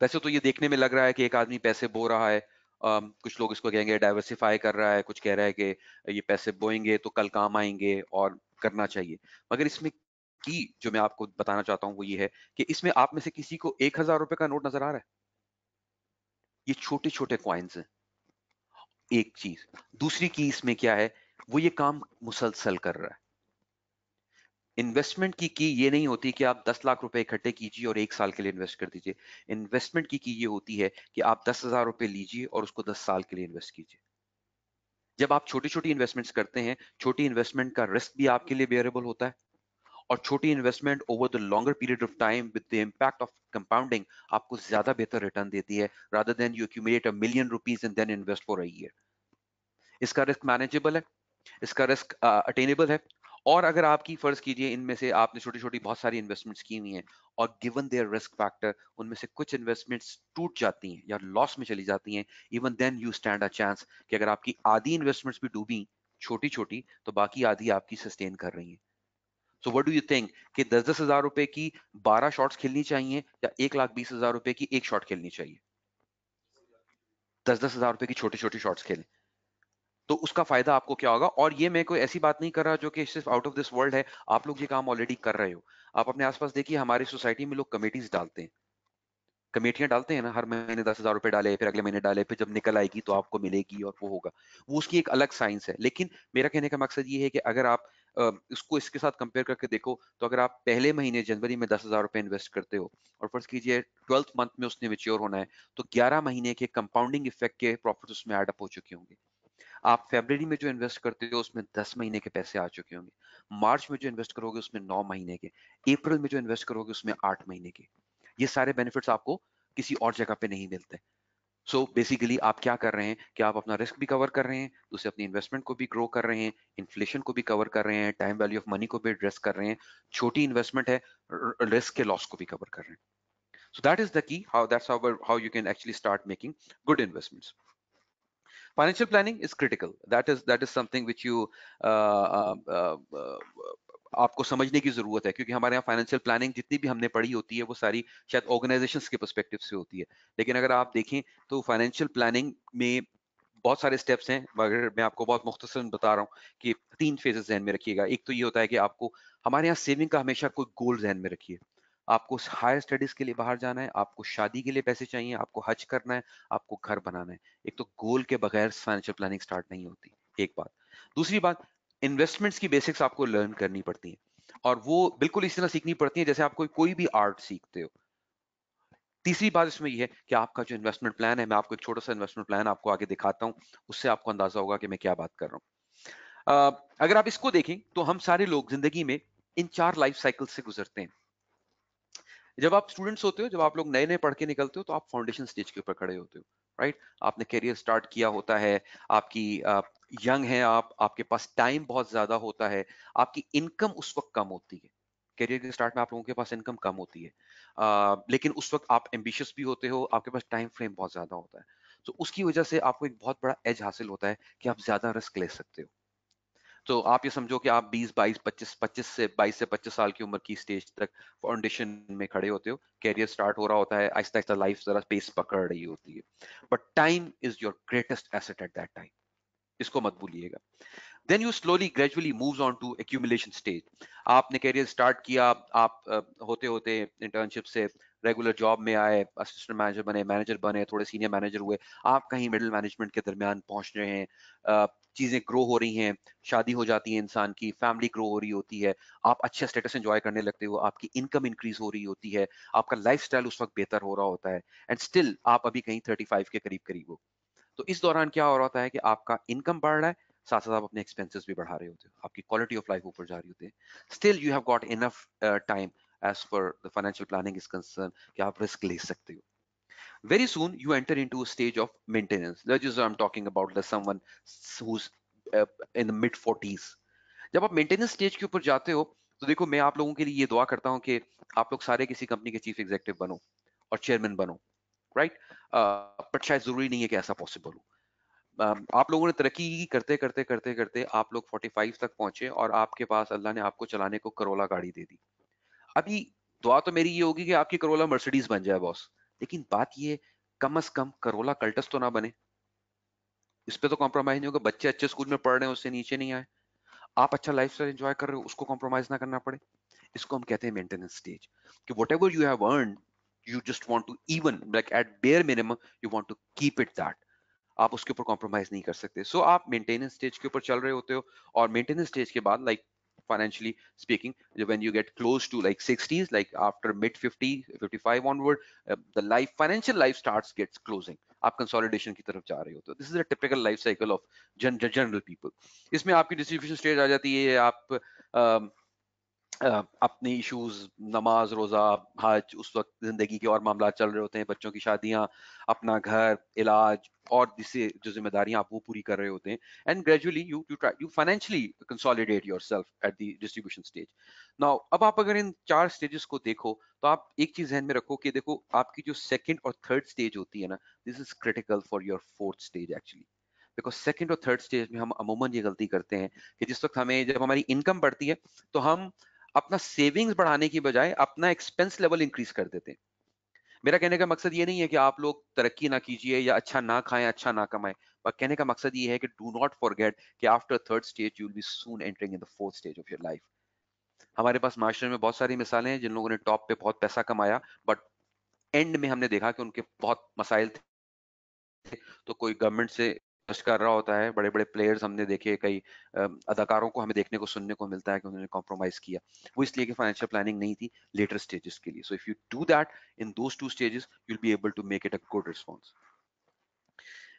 वैसे तो ये देखने में लग रहा है कि एक आदमी पैसे बो रहा है, कुछ लोग इसको कहेंगे डाइवर्सिफाई कर रहा है, कुछ कह रहा है कि ये पैसे बोएंगे तो कल काम आएंगे और करना चाहिए। मगर इसमें की जो मैं आपको बताना चाहता हूँ वो ये है कि इसमें आप में से किसी को 1,000 रुपए का नोट नजर आ रहा है? ये छोटे छोटे कॉइन्स हैं। एक चीज, दूसरी की इसमें क्या है, वो ये काम मुसलसल कर रहा है। इन्वेस्टमेंट की ये नहीं होती कि आप 10 लाख रुपए इकट्ठे कीजिए और 1 साल के लिए इन्वेस्ट कर दीजिए। इन्वेस्टमेंट की ये होती है कि आप 10,000 रुपए लीजिए और उसको 10 साल के लिए इन्वेस्ट कीजिए। जब आप छोटी छोटी इन्वेस्टमेंट्स करते हैं, छोटी इन्वेस्टमेंट का रिस्क भी आपके लिए बेयरेबल होता है, और छोटी investment over the longer period of time with the impact of compounding आपको ज्यादा बेहतर रिटर्न देती है, rather than you accumulate $1 million and then invest for a year. इसका रिस्क मैनेजेबल है, इसका रिस्क अटेनेबल है। और अगर आपकी, फर्ज कीजिए इनमें से आपने छोटी छोटी बहुत सारी इन्वेस्टमेंट्स की हुई हैं, और गिवन देयर रिस्क फैक्टर उनमें से कुछ इन्वेस्टमेंट्स टूट जाती हैं या लॉस में चली जाती हैं, even then you stand a chance कि अगर आपकी आधी इन्वेस्टमेंट्स भी डूबी छोटी छोटी, तो बाकी आधी आपकी सस्टेन कर रही हैं। So what do you think कि 10,000 रुपए की 12 शॉट्स खेलनी चाहिए या 1,20,000 रुपए की एक शॉट खेलनी चाहिए? 10,000 रुपए की छोटी छोटी शॉट्स खेलें तो उसका फायदा आपको क्या होगा। और ये मैं कोई ऐसी बात नहीं कर रहा जो कि सिर्फ आउट ऑफ दिस वर्ल्ड है, आप लोग ये काम ऑलरेडी कर रहे हो। आप अपने आसपास देखिए, हमारी सोसाइटी में लोग कमेटीज डालते हैं, कमेटियां डालते हैं ना, हर महीने 10,000 रुपए डाले, फिर अगले महीने डाले, फिर जब निकल आएगी तो आपको मिलेगी और वो होगा। वो उसकी एक अलग साइंस है। लेकिन मेरा कहने का मकसद ये है कि अगर आप इसको इसके साथ कंपेयर करके देखो, तो अगर आप पहले महीने जनवरी में 10,000 रुपए इन्वेस्ट करते हो, और फर्ज कीजिए 12th मंथ में उसने मेच्योर होना है, तो 11 महीने के कंपाउंडिंग इफेक्ट के प्रॉफिट उसमें एडअप हो चुके होंगे। आप फरवरी में जो इन्वेस्ट करते हो उसमें 10 महीने के पैसे आ चुके होंगे, मार्च में जो इन्वेस्ट करोगे उसमें 9 महीने के, अप्रैल में जो इन्वेस्ट करोगे उसमें 8 महीने के। ये सारे बेनिफिट्स आपको किसी और जगह पे नहीं मिलते। सो बेसिकली आप क्या कर रहे हैं कि आप अपना रिस्क भी कवर कर रहे हैं, दूसरे अपनी इन्वेस्टमेंट को भी ग्रो कर रहे हैं, इन्फ्लेशन को भी कवर कर रहे हैं, टाइम वैल्यू ऑफ मनी को भी एड्रेस कर रहे हैं, छोटी इन्वेस्टमेंट है, रिस्क के लॉस को भी कवर कर रहे हैं। सो that is the key, how that's how you can actually start making good investments. Financial planning is critical. That is something which you आपको समझने की जरूरत है, क्योंकि हमारे यहाँ फाइनेंशियल प्लानिंग जितनी भी हमने पढ़ी होती है वो सारी शायद ऑर्गेनाइजेशंस के पर्सपेक्टिव से होती है। लेकिन अगर आप देखें तो फाइनेंशियल प्लानिंग में बहुत सारे स्टेप्स हैं, मगर मैं आपको बहुत मुख्तसर बता रहा हूँ कि 3 फेजेस जहन में रखिएगा। एक तो ये होता है कि आपको, हमारे यहाँ सेविंग का हमेशा कोई गोल जहन में रखिए। आपको हायर स्टडीज के लिए बाहर जाना है, आपको शादी के लिए पैसे चाहिए, आपको हज करना है, आपको घर बनाना है। एक तो गोल के बगैर फाइनेंशियल प्लानिंग स्टार्ट नहीं होती, एक बात। दूसरी बात, इन्वेस्टमेंट्स की बेसिक्स आपको लर्न करनी पड़ती है, और वो बिल्कुल इस तरह सीखनी पड़ती है जैसे आप कोई भी आर्ट सीखते हो। तीसरी बात इसमें यह है कि आपका जो इन्वेस्टमेंट प्लान है, मैं आपको एक छोटा सा इन्वेस्टमेंट प्लान आपको आगे दिखाता हूं, उससे आपको अंदाजा होगा कि मैं क्या बात कर रहा हूं। अगर आप इसको देखें तो हम सारे लोग जिंदगी में इन 4 लाइफ साइकिल से गुजरते हैं। जब आप स्टूडेंट्स होते हो, जब आप लोग नए नए पढ़ के निकलते हो, तो आप फाउंडेशन स्टेज के ऊपर खड़े होते हो, राइट? आपने करियर स्टार्ट किया होता है, आपकी यंग है आप, आपके पास टाइम बहुत ज्यादा होता है, आपकी इनकम उस वक्त कम होती है। करियर के स्टार्ट में आप लोगों के पास इनकम कम होती है, लेकिन उस वक्त आप एम्बिशियस भी होते हो, आपके पास टाइम फ्रेम बहुत ज्यादा होता है। तो उसकी वजह से आपको एक बहुत बड़ा एज हासिल होता है कि आप ज्यादा रिस्क ले सकते हो। तो आप ये समझो कि आप 20 22 25 से 22 से 25 साल की उम्र की स्टेज तक फाउंडेशन में खड़े होते हो, कैरियर स्टार्ट हो रहा होता है, आहिस्ता आहिस्ता लाइफ जरा पेस पकड़ रही होती है, but time is your greatest asset at that time, इसको मत भूलिएगा। Then you slowly gradually moves on to accumulation stage. आपने करियर स्टार्ट किया, आप होते होते इंटर्नशिप से रेगुलर जॉब में आए, असिस्टेंट मैनेजर बने, थोड़े सीनियर मैनेजर हुए, आप कहीं मिडिल मैनेजमेंट के दरमियान पहुंच रहे हैं, चीजें ग्रो हो रही हैं, शादी हो जाती है इंसान की, फैमिली ग्रो हो रही होती है, आप अच्छा स्टेटस एंजॉय करने लगते हो, आपकी इनकम इंक्रीज हो रही होती है, आपका लाइफस्टाइल उस वक्त बेहतर हो रहा होता है, एंड स्टिल आप अभी कहीं 35 के करीब करीब हो। तो इस दौरान क्या हो रहा होता है कि आपका इनकम बढ़ रहा है, साथ साथ आप अपने एक्सपेंसेस भी बढ़ा रहे होते हो, आपकी क्वालिटी ऑफ लाइफ ऊपर जा रही होती है, still you have got enough time as per the financial planning is concern कि आप रिस्क ले सकते हो। Very soon you enter into a stage of maintenance. That is, I'm talking about someone who's in the mid 40s. जब आप maintenance stage के ऊपर जाते हो, तो देखो मैं आप लोगों के लिए ये दुआ करता हूँ कि आप लोग सारे किसी कंपनी के चीफ एग्जीक्यूटिव बनो और चेयरमैन बनो, राइट? बट शायद जरूरी नहीं है कि ऐसा पॉसिबल हो। आप लोगों ने तरक्की की, करते करते करते करते आप लोग 45 तक पहुंचे और आपके पास अल्लाह ने आपको चलाने को करोला गाड़ी दे दी। अभी दुआ तो मेरी ये होगी कि आपकी करोला मर्सिडीज बन जाए बॉस, लेकिन बात ये, कम से कम करोला कल्टस तो ना बने। इस पे तो कॉम्प्रोमाइज नहीं होगा, बच्चे अच्छे स्कूल में पढ़ रहे हैं उससे नीचे नहीं आए, आप अच्छा लाइफस्टाइल एंजॉय कर रहे हो उसको कॉम्प्रोमाइज ना करना पड़े। इसको हम कहते हैं मेंटेनेंस स्टेज, कि whatever you have earn you just want to, even like at bare minimum you want to keep it that, आप उसके ऊपर कॉम्प्रोमाइज नहीं कर सकते। सो आप मेंटेनेंस स्टेज के ऊपर चल रहे होते हो, और मेंटेनेंस स्टेज के बाद like financially speaking, when you get close to like 60s, like after mid 50 55 onward, the life financial life starts gets closing, आप कंसोलिडेशन की तरफ जा रहे होते हो। This is a typical life cycle of general people. इसमें आपकी distribution stage आ जाती है, आप अपने इश्यूज, नमाज रोजा हज, उस वक्त जिंदगी के और मामला चल रहे होते हैं, बच्चों की शादियां, अपना घर, इलाज और जिससे जो जिम्मेदारियां आप वो पूरी कर रहे होते हैं, and gradually you financially consolidate yourself at the distribution stage. Now अब आप अगर इन 4 स्टेजेस को देखो, तो आप एक चीज ध्यान में रखो कि देखो आपकी जो सेकंड और थर्ड स्टेज होती है ना, this is critical for your fourth stage actually. Because second और थर्ड स्टेज में हम अमूमन ये गलती करते हैं कि जिस वक्त हमें, जब हमारी इनकम बढ़ती है, तो हम अपना सेविंग्स बढ़ाने की बजाय अपना एक्सपेंस लेवल इंक्रीज कर देते हैं। मेरा कहने का मकसद ये नहीं है कि आप लोग तरक्की ना कीजिए या अच्छा ना खाएं, अच्छा ना कमाएं, पर कहने का मकसद ये है कि डू नॉट फॉरगेट कि after third stage you will B soon entering in the fourth stage of your life. हमारे पास माशरे में बहुत सारी मिसालें हैं जिन लोगों ने टॉप पे बहुत पैसा कमाया, बट एंड में हमने देखा कि उनके बहुत मसाइल थे। तो कोई गवर्नमेंट से इन्वेस्ट कर रहा होता है, बड़े बड़े प्लेयर्स हमने देखे, कई अदाकारों को हमें देखने को सुनने को मिलता है कि उन्होंने कॉम्प्रोमाइज किया, वो इसलिए कि फाइनेंशियल प्लानिंग नहीं थी लेटर स्टेजेस के लिए। So if you do that in those two stages you will be able to make it a good response.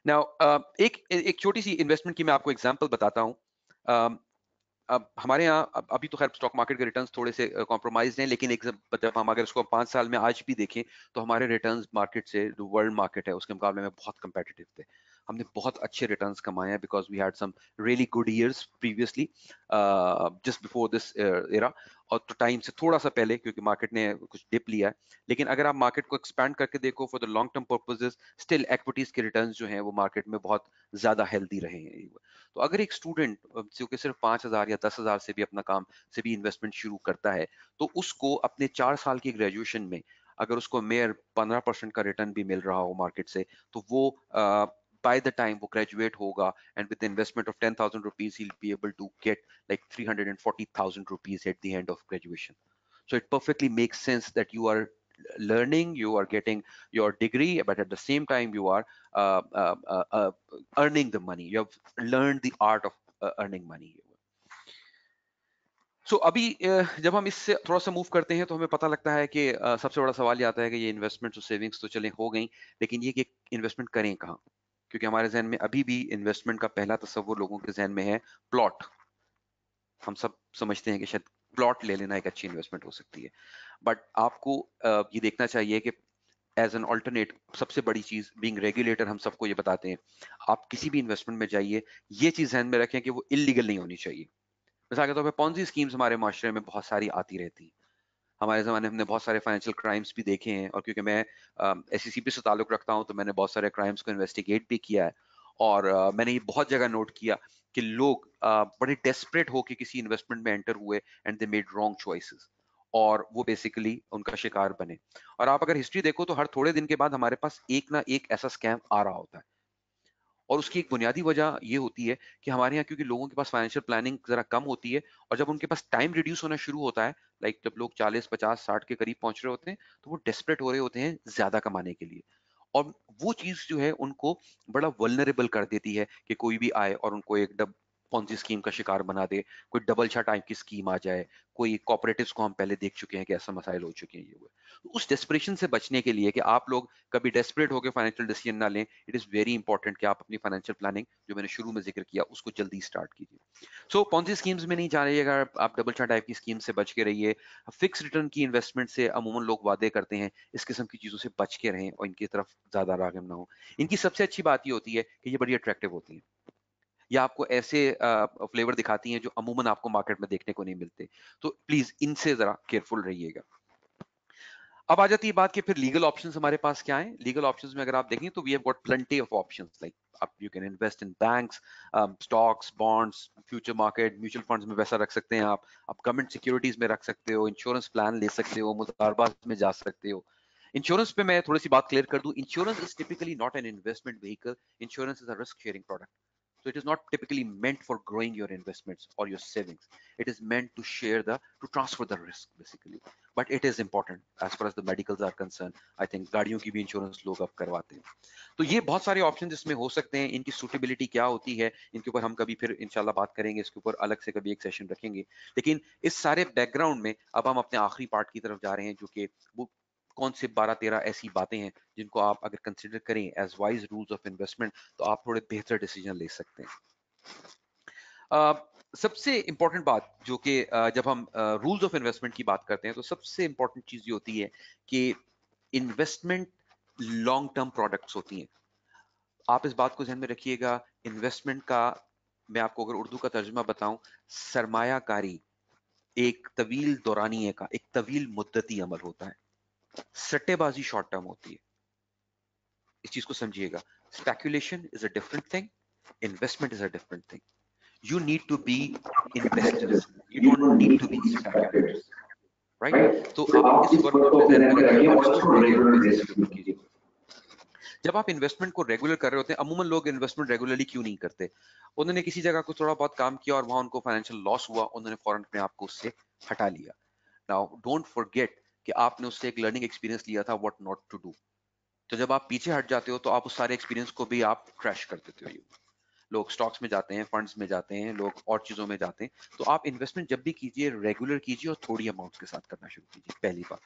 Now एक एक छोटी सी इन्वेस्टमेंट की मैं आपको एग्जांपल बताता हूँ। अब हमारे यहाँ अभी तो खैर स्टॉक मार्केट के रिटर्न्स थोड़े से कॉम्प्रोमाइज हैं, लेकिन एक जब हम अगर उसको 5 साल में आज भी देखें, तो हमारे रिटर्न्स मार्केट से, जो वर्ल्ड मार्केट है उसके मुकाबले में बहुत कंपेटिटिव थे। हमने बहुत अच्छे रिटर्न्स कमाए हैं because we had some really good years previously, just before this era, और तो टाइम से थोड़ा सा पहले, क्योंकि मार्केट ने कुछ डिप लिया है। लेकिन अगर आप मार्केट को एक्सपैंड करके देखो for the long term purposes, still equities के रिटर्न्स जो हैं वो मार्केट में बहुत ज्यादा हेल्दी रहे हैं। तो अगर एक स्टूडेंट जो कि सिर्फ 5,000 या 10,000 से भी अपना काम से भी इन्वेस्टमेंट शुरू करता है, तो उसको अपने 4 साल की ग्रेजुएशन में अगर उसको मेयर 15% का रिटर्न भी मिल रहा हो मार्केट से, तो वो by the time वो graduate होगा, and with the investment of 10,000 rupees he'll be able to get like 340,000 rupees at the end of graduation. So it perfectly makes sense that you are learning, you are getting your degree, but at the same time you are earning the money. You have learned the art of earning money. So अभी जब हम इससे थोड़ा सा move करते हैं, तो हमें पता लगता है कि सबसे बड़ा सवाल ये आता है कि ये इन्वेस्टमेंट और सेविंग्स तो चले हो गई, लेकिन ये कि इन्वेस्टमेंट करें कहाँ? क्योंकि हमारे जहन में अभी भी इन्वेस्टमेंट का पहला तस्वुर लोगों के जहन में है प्लॉट। हम सब समझते हैं कि शायद प्लॉट ले लेना एक अच्छी इन्वेस्टमेंट हो सकती है। बट आपको ये देखना चाहिए कि एज एन ऑल्टरनेट सबसे बड़ी चीज बीइंग रेगुलेटर, हम सबको ये बताते हैं, आप किसी भी इन्वेस्टमेंट में जाइए, ये चीज ध्यान में रखें कि वो इलीगल नहीं होनी चाहिए। मिसाल के तौर पर पॉन्जी स्कीम्स हमारे माशरे में बहुत सारी आती रहती हैं। हमारे ज़माने में हमने बहुत सारे फाइनेंशियल क्राइम्स भी देखे हैं, और क्योंकि मैं SECP से ताल्लुक रखता हूं, तो मैंने बहुत सारे क्राइम्स को इन्वेस्टिगेट भी किया है। और मैंने ये बहुत जगह नोट किया कि लोग बड़े डेस्परेट होकर किसी इन्वेस्टमेंट में एंटर हुए and they made wrong choices, और वो बेसिकली उनका शिकार बने। और आप अगर हिस्ट्री देखो तो हर थोड़े दिन के बाद हमारे पास एक ना एक ऐसा स्कैम आ रहा होता है। और उसकी एक बुनियादी वजह ये होती है कि हमारे यहाँ क्योंकि लोगों के पास फाइनेंशियल प्लानिंग जरा कम होती है, और जब उनके पास टाइम रिड्यूस होना शुरू होता है, लाइक जब लोग 40, 50, 60 के करीब पहुंच रहे होते हैं, तो वो डेस्परेट हो रहे होते हैं ज्यादा कमाने के लिए। और वो चीज जो है उनको बड़ा वल्नरेबल कर देती है कि कोई भी आए और उनको एक पॉन्जी स्कीम का शिकार बना दे, कोई डबल छा टाइप की स्कीम आ जाए, कोई कॉपरेटिव्स को हम पहले देख चुके हैं कि ऐसा मसाइल हो चुके हैं ये हुए। उस डेस्परेशन से बचने के लिए कि आप लोग कभी डेस्परेट होकर फाइनेंशियल डिसीजन ना लें, इट इज वेरी इंपॉर्टेंट कि आप अपनी फाइनेंशियल प्लानिंग जो मैंने शुरू में जिक्र किया उसको जल्दी स्टार्ट कीजिए। सो पॉन्जी स्कीम्स में नहीं जा रहिएगा, आप डबल छा टाइप की स्कीम से बच के रहिए। फिक्स रिटर्न की इन्वेस्टमेंट से अमूमन लोग वादे करते हैं, इस किस्म की चीजों से बच के रहें और इनकी तरफ ज्यादा राग़िब ना हो। इनकी सबसे अच्छी बात ये होती है कि ये बड़ी अट्रैक्टिव होती है, या आपको ऐसे फ्लेवर दिखाती हैं जो अमूमन आपको मार्केट में देखने को नहीं मिलते। तो प्लीज इनसे जरा केयरफुल रहिएगा। अब आ जाती है बात कि फिर लीगल ऑप्शंस हमारे पास क्या हैं। लीगल ऑप्शंस में अगर आप देखें तो we have got plenty of options, like आप you can invest in banks, stocks, bonds, future market, mutual funds में पैसा रख सकते हैं आप गवर्नमेंट सिक्योरिटीज में रख सकते हो, इंश्योरेंस प्लान ले सकते हो, मुदारबात में जा सकते हो। इंश्योरेंस पे मैं थोड़ी सी बात क्लियर कर दूं, insurance is typically not an investment vehicle, insurance is a risk sharing product. So it is not typically meant for growing your investments or your savings. It is meant to to transfer the risk basically. But it is important as far as the medicals are concerned. I think गाड़ियों की भी insurance लोग अब करवाते हैं। तो ये बहुत सारे ऑप्शन इसमें हो सकते हैं। इनकी सूटेबिलिटी क्या होती है, इनके ऊपर हम कभी फिर इंशाल्लाह बात करेंगे, इसके ऊपर अलग से कभी एक सेशन रखेंगे। लेकिन इस सारे बैकग्राउंड में अब हम अपने आखिरी पार्ट की तरफ जा रहे हैं, जो कि वो कौन से 12-13 ऐसी बातें हैं जिनको आप अगर कंसिडर करें age wise rules of investment, तो आप थोड़े बेहतर डिसीजन ले सकते हैं। सबसे इंपॉर्टेंट बात जो कि जब हम रूल्स ऑफ इन्वेस्टमेंट की बात करते हैं, तो सबसे इंपॉर्टेंट चीज ये होती है कि इन्वेस्टमेंट लॉन्ग टर्म प्रोडक्ट्स होती हैं। आप इस बात को ध्यान में रखिएगा, इन्वेस्टमेंट का मैं आपको अगर उर्दू का तर्जुमा बताऊं, सरमायाकारी एक तवील दौरानिये का, एक तवील मुद्दती अमल होता है। सट्टेबाजी शॉर्ट टर्म होती है, इस चीज को समझिएगा। Speculation is a different thing, investment is a different thing. You need to be investors, you don't need to be speculators, right? तो आप इस वर्क को अपने ध्यान में रखिए और इसको रेगुलर बेसिस पे ऊपर कीजिए। जब आप इन्वेस्टमेंट को रेगुलर कर रहे होते हैं, अमूमन लोग इन्वेस्टमेंट रेगुलरली क्यों नहीं करते? उन्होंने किसी जगह को थोड़ा बहुत काम किया और वहां उनको फाइनेंशियल लॉस हुआ, उन्होंने फौरन अपने आप को उससे हटा लिया। नाउ डोंट फॉरगेट कि आपने उससे एक लर्निंग एक्सपीरियंस लिया था, व्हाट नॉट टू डू। तो जब आप पीछे हट जाते हो तो आप उस सारे एक्सपीरियंस को भी आप क्रैश कर देते हो। लोग स्टॉक्स में जाते हैं, फंड्स में जाते हैं, लोग और चीजों में जाते हैं। तो आप इन्वेस्टमेंट जब भी कीजिए रेगुलर कीजिए और थोड़ी अमाउंट के साथ करना शुरू कीजिए, पहली बात।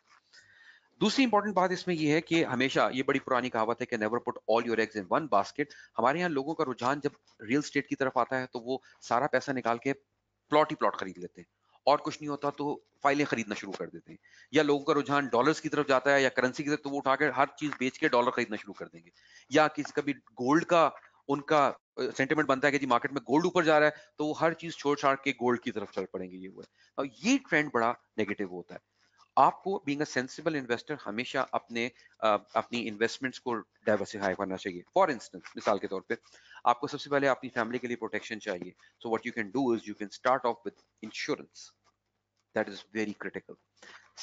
दूसरी इंपॉर्टेंट बात इसमें यह है कि हमेशा ये बड़ी पुरानी कहावत है कि never put all your eggs in one basket. हमारे यहाँ लोगों का रुझान जब रियल स्टेट की तरफ आता है तो वो सारा पैसा निकाल के प्लॉट ही प्लॉट खरीद लेते हैं, और कुछ नहीं होता तो फाइलें खरीदना शुरू कर देते हैं। या लोगों का रुझान डॉलर्स की तरफ जाता है या करेंसी की तरफ, तो वो उठा के हर चीज बेच के डॉलर खरीदना शुरू कर देंगे। या किसी कभी गोल्ड का उनका सेंटिमेंट बनता है कि जी मार्केट में गोल्ड ऊपर जा रहा है, तो वो हर चीज छोड़ छाड़ के गोल्ड की तरफ चल पड़ेंगे। ये हुआ है, और ये ट्रेंड बड़ा नेगेटिव होता है। आपको बीइंग अ सेंसिबल इन्वेस्टर हमेशा अपनी इन्वेस्टमेंट्स को डाइवर्सिफाई करना चाहिए। फॉर इंस्टेंस, मिसाल के तौर पे आपको सबसे पहले अपनी फैमिली के लिए प्रोटेक्शन चाहिए। So what you can do is you can start off with insurance, that is very critical.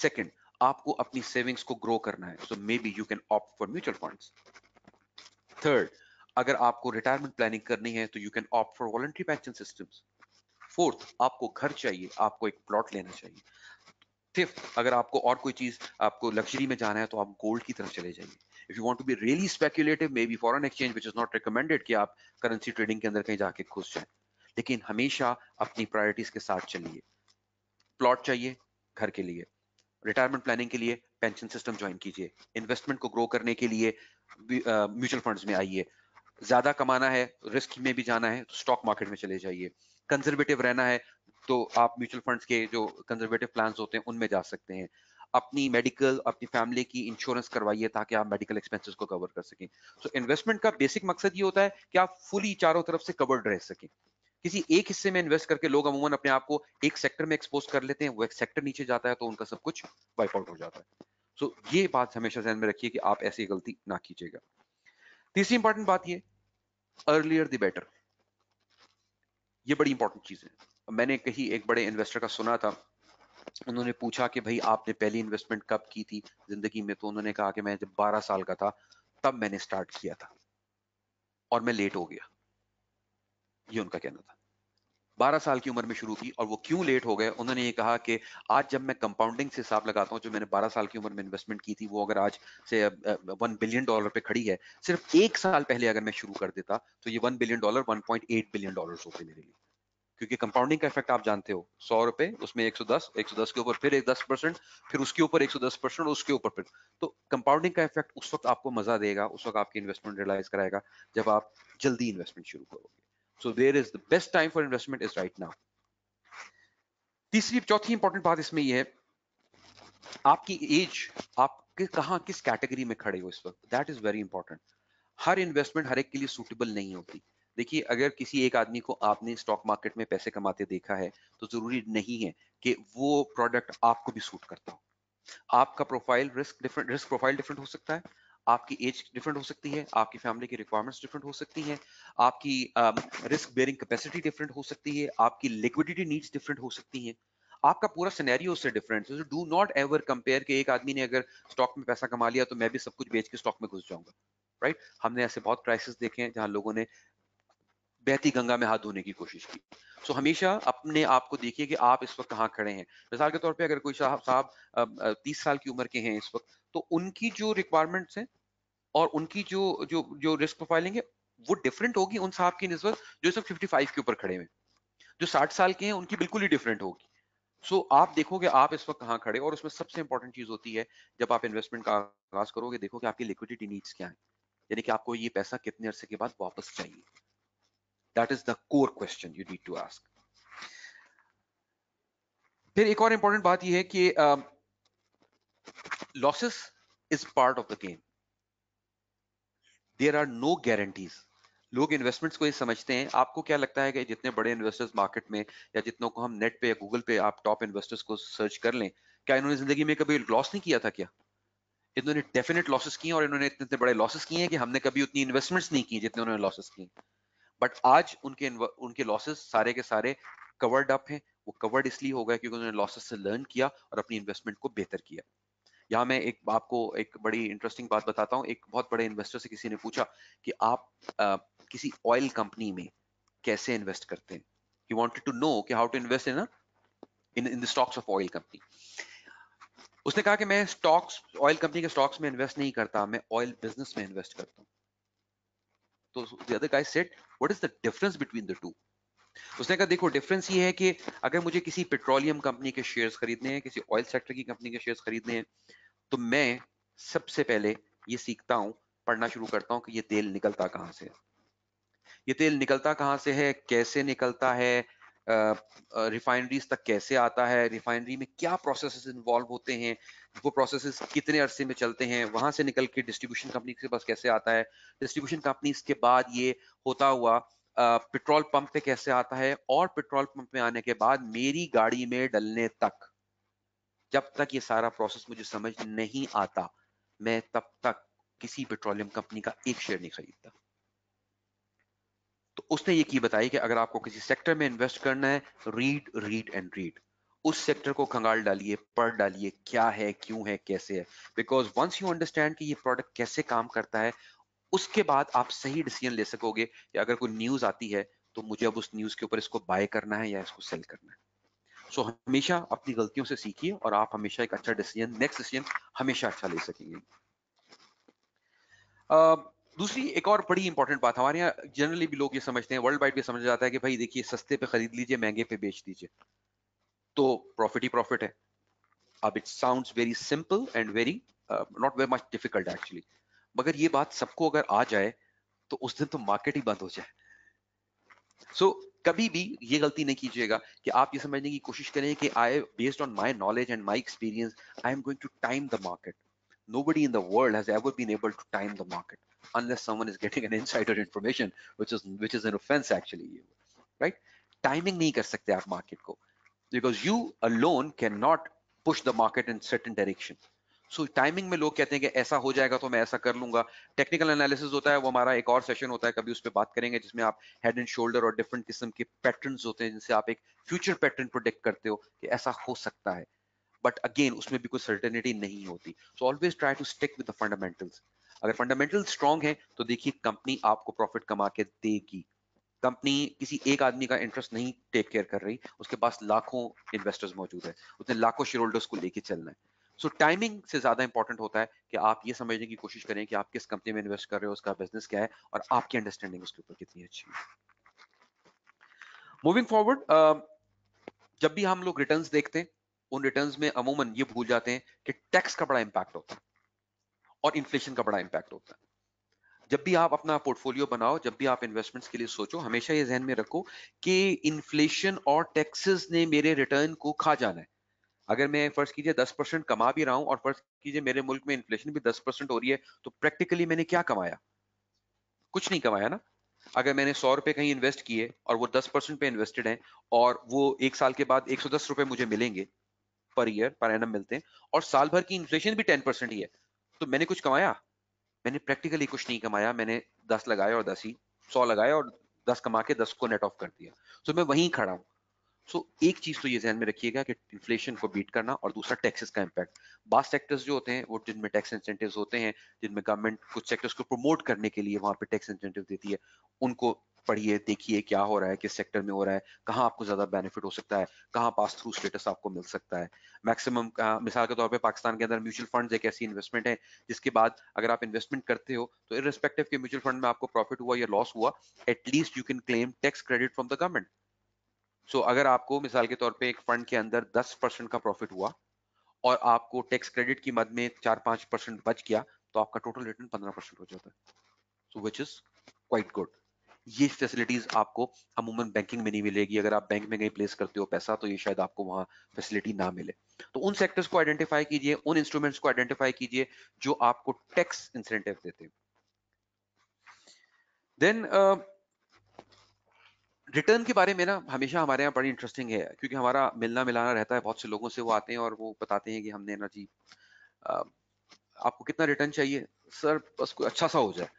Second, आपको अपनी सेविंग्स को ग्रो करना है, so maybe you can opt for mutual funds. Third, अगर आपको रिटायरमेंट प्लानिंग करनी है तो you can opt for voluntary pension systems. Fourth, आपको घर चाहिए, आपको एक प्लॉट लेना चाहिए। फिफ्थ, अगर आपको और कोई चीज, आपको लग्जरी में जाना है तो आप गोल्ड की तरफ चले जाइए। If you want to be really speculative, may be foreign exchange, which is not recommended कि आप करेंसी ट्रेडिंग के अंदर कहीं जाके घुस जाएं, लेकिन हमेशा अपनी प्रायोरिटीज के साथ चलिए। प्लॉट चाहिए घर के लिए, रिटायरमेंट प्लानिंग के लिए पेंशन सिस्टम ज्वाइन कीजिए, इन्वेस्टमेंट को ग्रो करने के लिए म्यूचुअल फंड्स में आइए, ज्यादा कमाना है, रिस्क में भी जाना है तो स्टॉक मार्केट में चले जाइए, कंजर्वेटिव रहना है, तो आप म्यूचुअल फंड्स के जो कंजर्वेटिव प्लान्स होते हैं उनमें जा सकते हैं। अपनी मेडिकल, अपनी फैमिली की इंश्योरेंस करवाइए ताकि आप मेडिकल एक्सपेंसेस को कवर कर सकें। सो इन्वेस्टमेंट का बेसिक मकसद ये होता है कि आप फुली चारों तरफ से कवर्ड रह सकें। किसी एक हिस्से में इन्वेस्ट करके लोग अमूमन अपने आप को एक सेक्टर में एक्सपोज कर लेते हैं, वो एक सेक्टर नीचे जाता है तो उनका सब कुछ वाइप आउट हो जाता है। सो ये बात हमेशा ध्यान में रखिए कि आप ऐसी गलती ना कीजिएगा। तीसरी इंपॉर्टेंट बात ये, अर्लियर द बेटर। ये बड़ी इंपॉर्टेंट चीज है। मैंने कहीं एक बड़े इन्वेस्टर का सुना था, उन्होंने पूछा कि भाई आपने पहली इन्वेस्टमेंट कब की थी जिंदगी में, तो उन्होंने कहा कि मैं जब 12 साल का था तब मैंने स्टार्ट किया था और मैं लेट हो गया। ये उनका कहना था। 12 साल की उम्र में शुरू की, और वो क्यों लेट हो गए, उन्होंने ये कहा कि आज जब मैं कंपाउंडिंग से हिसाब लगाता हूँ, जो मैंने 12 साल की उम्र में इन्वेस्टमेंट की थी वो अगर आज से $1 बिलियन पे खड़ी है, सिर्फ एक साल पहले अगर मैं शुरू कर देता तो ये $1 बिलियन $1.8 बिलियन होते मेरे लिए। क्योंकि कंपाउंडिंग का इफेक्ट आप जानते हो, 100 रुपए उसमें 110 के ऊपर फिर एक 10%, फिर उसके ऊपर 110%, उसके ऊपर फिर, तो कंपाउंडिंग का इफेक्ट उस वक्त आपको मजा देगा, उस वक्त आपकी इन्वेस्टमेंट रियलाइज कराएगा जब आप जल्दी इन्वेस्टमेंट शुरू करोगे। So there is the best time for investment is right now. चौथी इंपॉर्टेंट बात इसमें यह है, आपकी एज, आप कहां किस कैटेगरी में खड़े हो इस वक्त, दैट इज वेरी इंपॉर्टेंट। हर इन्वेस्टमेंट हर एक के लिए सूटेबल नहीं होती। देखिए, अगर किसी एक आदमी को आपने स्टॉक मार्केट में पैसे कमाते देखा है तो जरूरी नहीं है कि वो प्रोडक्ट आपको भी सूट करता हो। आपका प्रोफाइल रिस्क प्रोफाइल डिफरेंट हो सकता है, आपकी एज डिफरेंट हो सकती है, आपकी फैमिली की रिक्वायरमेंट्स डिफरेंट हो सकती हैं, आपकी रिस्क बेयरिंग कैपेसिटी डिफरेंट हो सकती है, आपकी लिक्विडिटी नीड्स डिफरेंट हो सकती हैं, आपका पूरा सिनेरियो उससे डिफरेंट है। डू नॉट एवर कंपेयर कि एक आदमी ने अगर स्टॉक में पैसा कमा लिया तो मैं भी सब कुछ बेच के स्टॉक में घुस जाऊंगा, राइट? हमने ऐसे बहुत क्राइसिस देखे हैं जहां लोगों ने बहती गंगा में हाथ धोने की कोशिश की। सो हमेशा अपने आप को देखिए कि आप इस वक्त कहाँ खड़े हैं। मिसाल के तौर पे अगर कोई साहब 30 साल की उम्र के हैं इस वक्त, तो उनकी जो रिक्वायरमेंट्स हैं और उनकी जो जो जो रिस्क प्रोफाइलिंग है वो डिफरेंट होगी उन साहब की निस्बत जो इस वक्त 55 के ऊपर खड़े हैं। जो 60 साल के हैं उनकी बिल्कुल ही डिफरेंट होगी। सो आप देखोगे आप इस वक्त कहाँ खड़े, और उसमें सबसे इंपॉर्टेंट चीज होती है जब आप इन्वेस्टमेंट का आगाज करोगे, देखो कि आपकी लिक्विडिटी नीड्स क्या है, यानी कि आपको ये पैसा कितने अरसे के बाद वापस चाहिए। That is the core question you need to ask. फिर एक और इंपॉर्टेंट बात यह है कि losses is part of the game, there are no guarantees. लोग इन्वेस्टमेंट्स को ये समझते हैं, आपको क्या लगता है कि जितने बड़े इन्वेस्टर्स मार्केट में या जितनों को हम नेट पे या गूगल पे आप टॉप इन्वेस्टर्स को सर्च कर लें, क्या इन्होंने जिंदगी में कभी लॉस नहीं किया था? क्या इन्होंने डेफिनेट लॉसेस किए, और इन्होंने इतने इतने बड़े लॉसेस किए हैं कि हमने कभी उतनी इन्वेस्टमेंट्स नहीं की जितने उन्होंने लॉसेस किए। बट आज उनके उनके लॉसेस सारे के सारे कवर्ड अप हैं। वो कवर्ड इसलिए हो गया क्योंकि उन्होंने लॉसेस से लर्न किया और अपनी इन्वेस्टमेंट को बेहतर किया। यहाँ मैं एक आपको एक बड़ी इंटरेस्टिंग बात बताता हूँ। एक बहुत बड़े इन्वेस्टर से किसी ने पूछा कि आप किसी ऑयल कंपनी में कैसे इन्वेस्ट करते हैं। ही वांटेड टू नो कि how to invest in the stocks of oil company. उसने कहा कि मैं स्टॉक्स, ऑयल कंपनी के स्टॉक्स में इन्वेस्ट नहीं करता, मैं ऑयल बिजनेस में इन्वेस्ट करता हूँ। तो the other guy said, what is the difference between the two? उसने कहा देखो, डिफरेंस ये है कि अगर मुझे किसी पेट्रोलियम कंपनी के शेयर्स खरीदने हैं, किसी ऑयल सेक्टर की कंपनी के शेयर्स खरीदने हैं, तो मैं सबसे पहले ये सीखता हूं, पढ़ना शुरू करता हूं कि ये तेल निकलता कहां से है, ये तेल निकलता कहां से है, कैसे निकलता है, रिफाइनरीज तक कैसे आता है, रिफाइनरी में क्या प्रोसेसेस इन्वॉल्व होते हैं, वो प्रोसेसेस कितने अरसे में चलते हैं, वहां से निकल के डिस्ट्रीब्यूशन कंपनी के पास कैसे आता है, डिस्ट्रीब्यूशन कंपनी के बाद ये होता हुआ पेट्रोल पंप पे कैसे आता है, और पेट्रोल पंप में आने के बाद मेरी गाड़ी में डलने तक, जब तक ये सारा प्रोसेस मुझे समझ नहीं आता, मैं तब तक किसी पेट्रोलियम कंपनी का एक शेयर नहीं खरीदता। तो उसने ये की बताई कि अगर आपको किसी सेक्टर में इन्वेस्ट करना है, रीड रीड एंड रीड, उस सेक्टर को खंगाल डालिए, पढ़ डालिए क्या है, क्यों है, कैसे है। बिकॉज वंस यू अंडरस्टैंड कि ये प्रोडक्ट कैसे काम करता है, उसके बाद आप सही डिसीजन ले सकोगे कि अगर कोई न्यूज आती है तो मुझे अब उस न्यूज के ऊपर इसको बाय करना है या इसको सेल करना है। सो हमेशा अपनी गलतियों से सीखिए और आप हमेशा एक अच्छा डिसीजन, नेक्स्ट डिसीजन हमेशा अच्छा ले सकेंगे। दूसरी एक और बड़ी इंपॉर्टेंट बात, हमारे यहाँ जनरली भी लोग ये समझते हैं, वर्ल्ड वाइड भी समझ जाता है कि भाई देखिए, सस्ते पे खरीद लीजिए, महंगे पे बेच दीजिए, तो प्रॉफिट ही प्रॉफिट है। अब it sounds very simple and very not very much difficult actually, मगर ये बात सबको अगर आ जाए तो उस दिन तो मार्केट ही बंद हो जाए। सो कभी भी ये गलती नहीं कीजिएगा कि आप ये समझने की कोशिश करें कि I based on my knowledge and my experience I am going to time the market. Nobody in the world has ever been able to time the market unless someone is getting an insider information, which is an offense actually, right? Timing नहीं कर सकते आप market को, because you alone cannot push the market in certain direction. So timing में लोग कहते हैं कि ऐसा हो जाएगा तो मैं ऐसा कर लूंगा. टेक्निकल एनालिसिस होता है, वो हमारा एक और सेशन होता है, कभी उस पर बात करेंगे, जिसमें आप हेड एंड शोल्डर और डिफरेंट किस्म के पैटर्न्स होते हैं जिनसे आप एक फ्यूचर पैटर्न प्रोडिक्ट करते हो कि ऐसा हो सकता है. बट अगेन उसमें भी कोई सर्टेनिटी नहीं होती. So always try to stick with the fundamentals. अगर फंडामेंटल्स स्ट्रांग है तो देखिए कंपनी आपको प्रॉफिट कमा के देगी. कंपनी किसी एक आदमी का इंटरेस्ट नहीं टेक केयर कर रही, उसके पास लाखों इन्वेस्टर्स मौजूद है, उसने लाखों शेयर होल्डर्स को लेके चलना है. सो टाइमिंग से ज्यादा इंपॉर्टेंट होता है कि आप ये समझने की कोशिश करें कि आप किस कंपनी में इन्वेस्ट कर रहे हो, उसका बिजनेस क्या है और आपकी अंडरस्टैंडिंग उसके ऊपर कितनी अच्छी है. मूविंग फॉरवर्ड, जब भी हम लोग रिटर्न्स देखते हैं, उन रिटर्न्स में अमूमन ये भूल जाते हैं कि टैक्स का बड़ा इंपैक्ट होता है और इन्फ्लेशन का बड़ा इंपैक्ट होता है. जब भी आप अपना पोर्टफोलियो बनाओ, जब भी आप इन्वेस्टमेंट्स के लिए सोचो, हमेशा ये ध्यान में रखो कि इन्फ्लेशन और टैक्सेस ने मेरे रिटर्न को खा जाना है. अगर मैं फर्ज कीजिए 10% कमा भी रहा हूं और फर्ज कीजिए मेरे मुल्क में इन्फ्लेशन भी 10% हो रही है, तो प्रैक्टिकली मैंने क्या कमाया? कुछ नहीं कमाया ना. अगर मैंने 100 रुपए कहीं इन्वेस्ट किए और वो 10% पे इन्वेस्टेड है और वो एक साल के बाद 110 रुपए मुझे मिलेंगे पर ईयर, पर एनम मिलते हैं, और साल भर की इन्फ्लेशन भी 10% ही है, तो मैंने कुछ कमाया? मैंने प्रैक्टिकली कुछ नहीं कमाया. मैंने 10 लगाए और 10 ही 100 लगाए और 10 कमा के 10 को नेट ऑफ कर दिया. तो मैं वहीं खड़ा हूं. सो एक चीज तो ये ध्यान में रखिएगा कि इन्फ्लेशन को बीट करना, और दूसरा टैक्सेस का इम्पैक्ट. बास सेक्टर्स जो होते हैं वो जिनमें टैक्स इंसेंटिव्स होते हैं, जिनमें गवर्नमेंट कुछ सेक्टर्स को प्रमोट करने के लिए वहां पे टैक्स इंसेंटिव देती है, उनको पढ़िए, देखिए क्या हो रहा है, किस सेक्टर में हो रहा है, कहाँ आपको ज्यादा बेनिफिट हो सकता है, कहाँ पास थ्रू स्टेटस आपको मिल सकता है. मैक्सिमम मिसाल के तौर पे पाकिस्तान के अंदर म्यूचुअल फंड्स एक ऐसी इन्वेस्टमेंट है जिसके बाद अगर आप इन्वेस्टमेंट करते हो तो इररिस्पेक्टिव के म्यूचुअल फंड में आपको प्रॉफिट हुआ या लॉस हुआ, at least you can claim tax credit from the government. So अगर आपको मिसाल के तौर पे एक फंड के अंदर 10% का प्रॉफिट हुआ और आपको टैक्स क्रेडिट की मद में 4-5% बच गया, तो आपका टोटल रिटर्न 15% हो जाता है. सो विच इज क्वाइट गुड. ये फैसिलिटीज आपको अमूमन बैंकिंग में नहीं मिलेगी. अगर आप बैंक में कहीं प्लेस करते हो पैसा, तो ये शायद आपको वहां फैसिलिटी ना मिले. तो उन सेक्टर्स को आइडेंटिफाई कीजिए, उन इंस्ट्रूमेंट्स को आइडेंटिफाई कीजिए जो आपको टैक्स इंसेंटिव देते हैं. देन रिटर्न के बारे में ना हमेशा हमारे यहाँ बड़ी इंटरेस्टिंग है, क्योंकि हमारा मिलना मिलाना रहता है बहुत से लोगों से. वो आते हैं और वो बताते हैं कि हमने ना जी, अ, आपको कितना रिटर्न चाहिए सर, बस कोई अच्छा सा हो जाए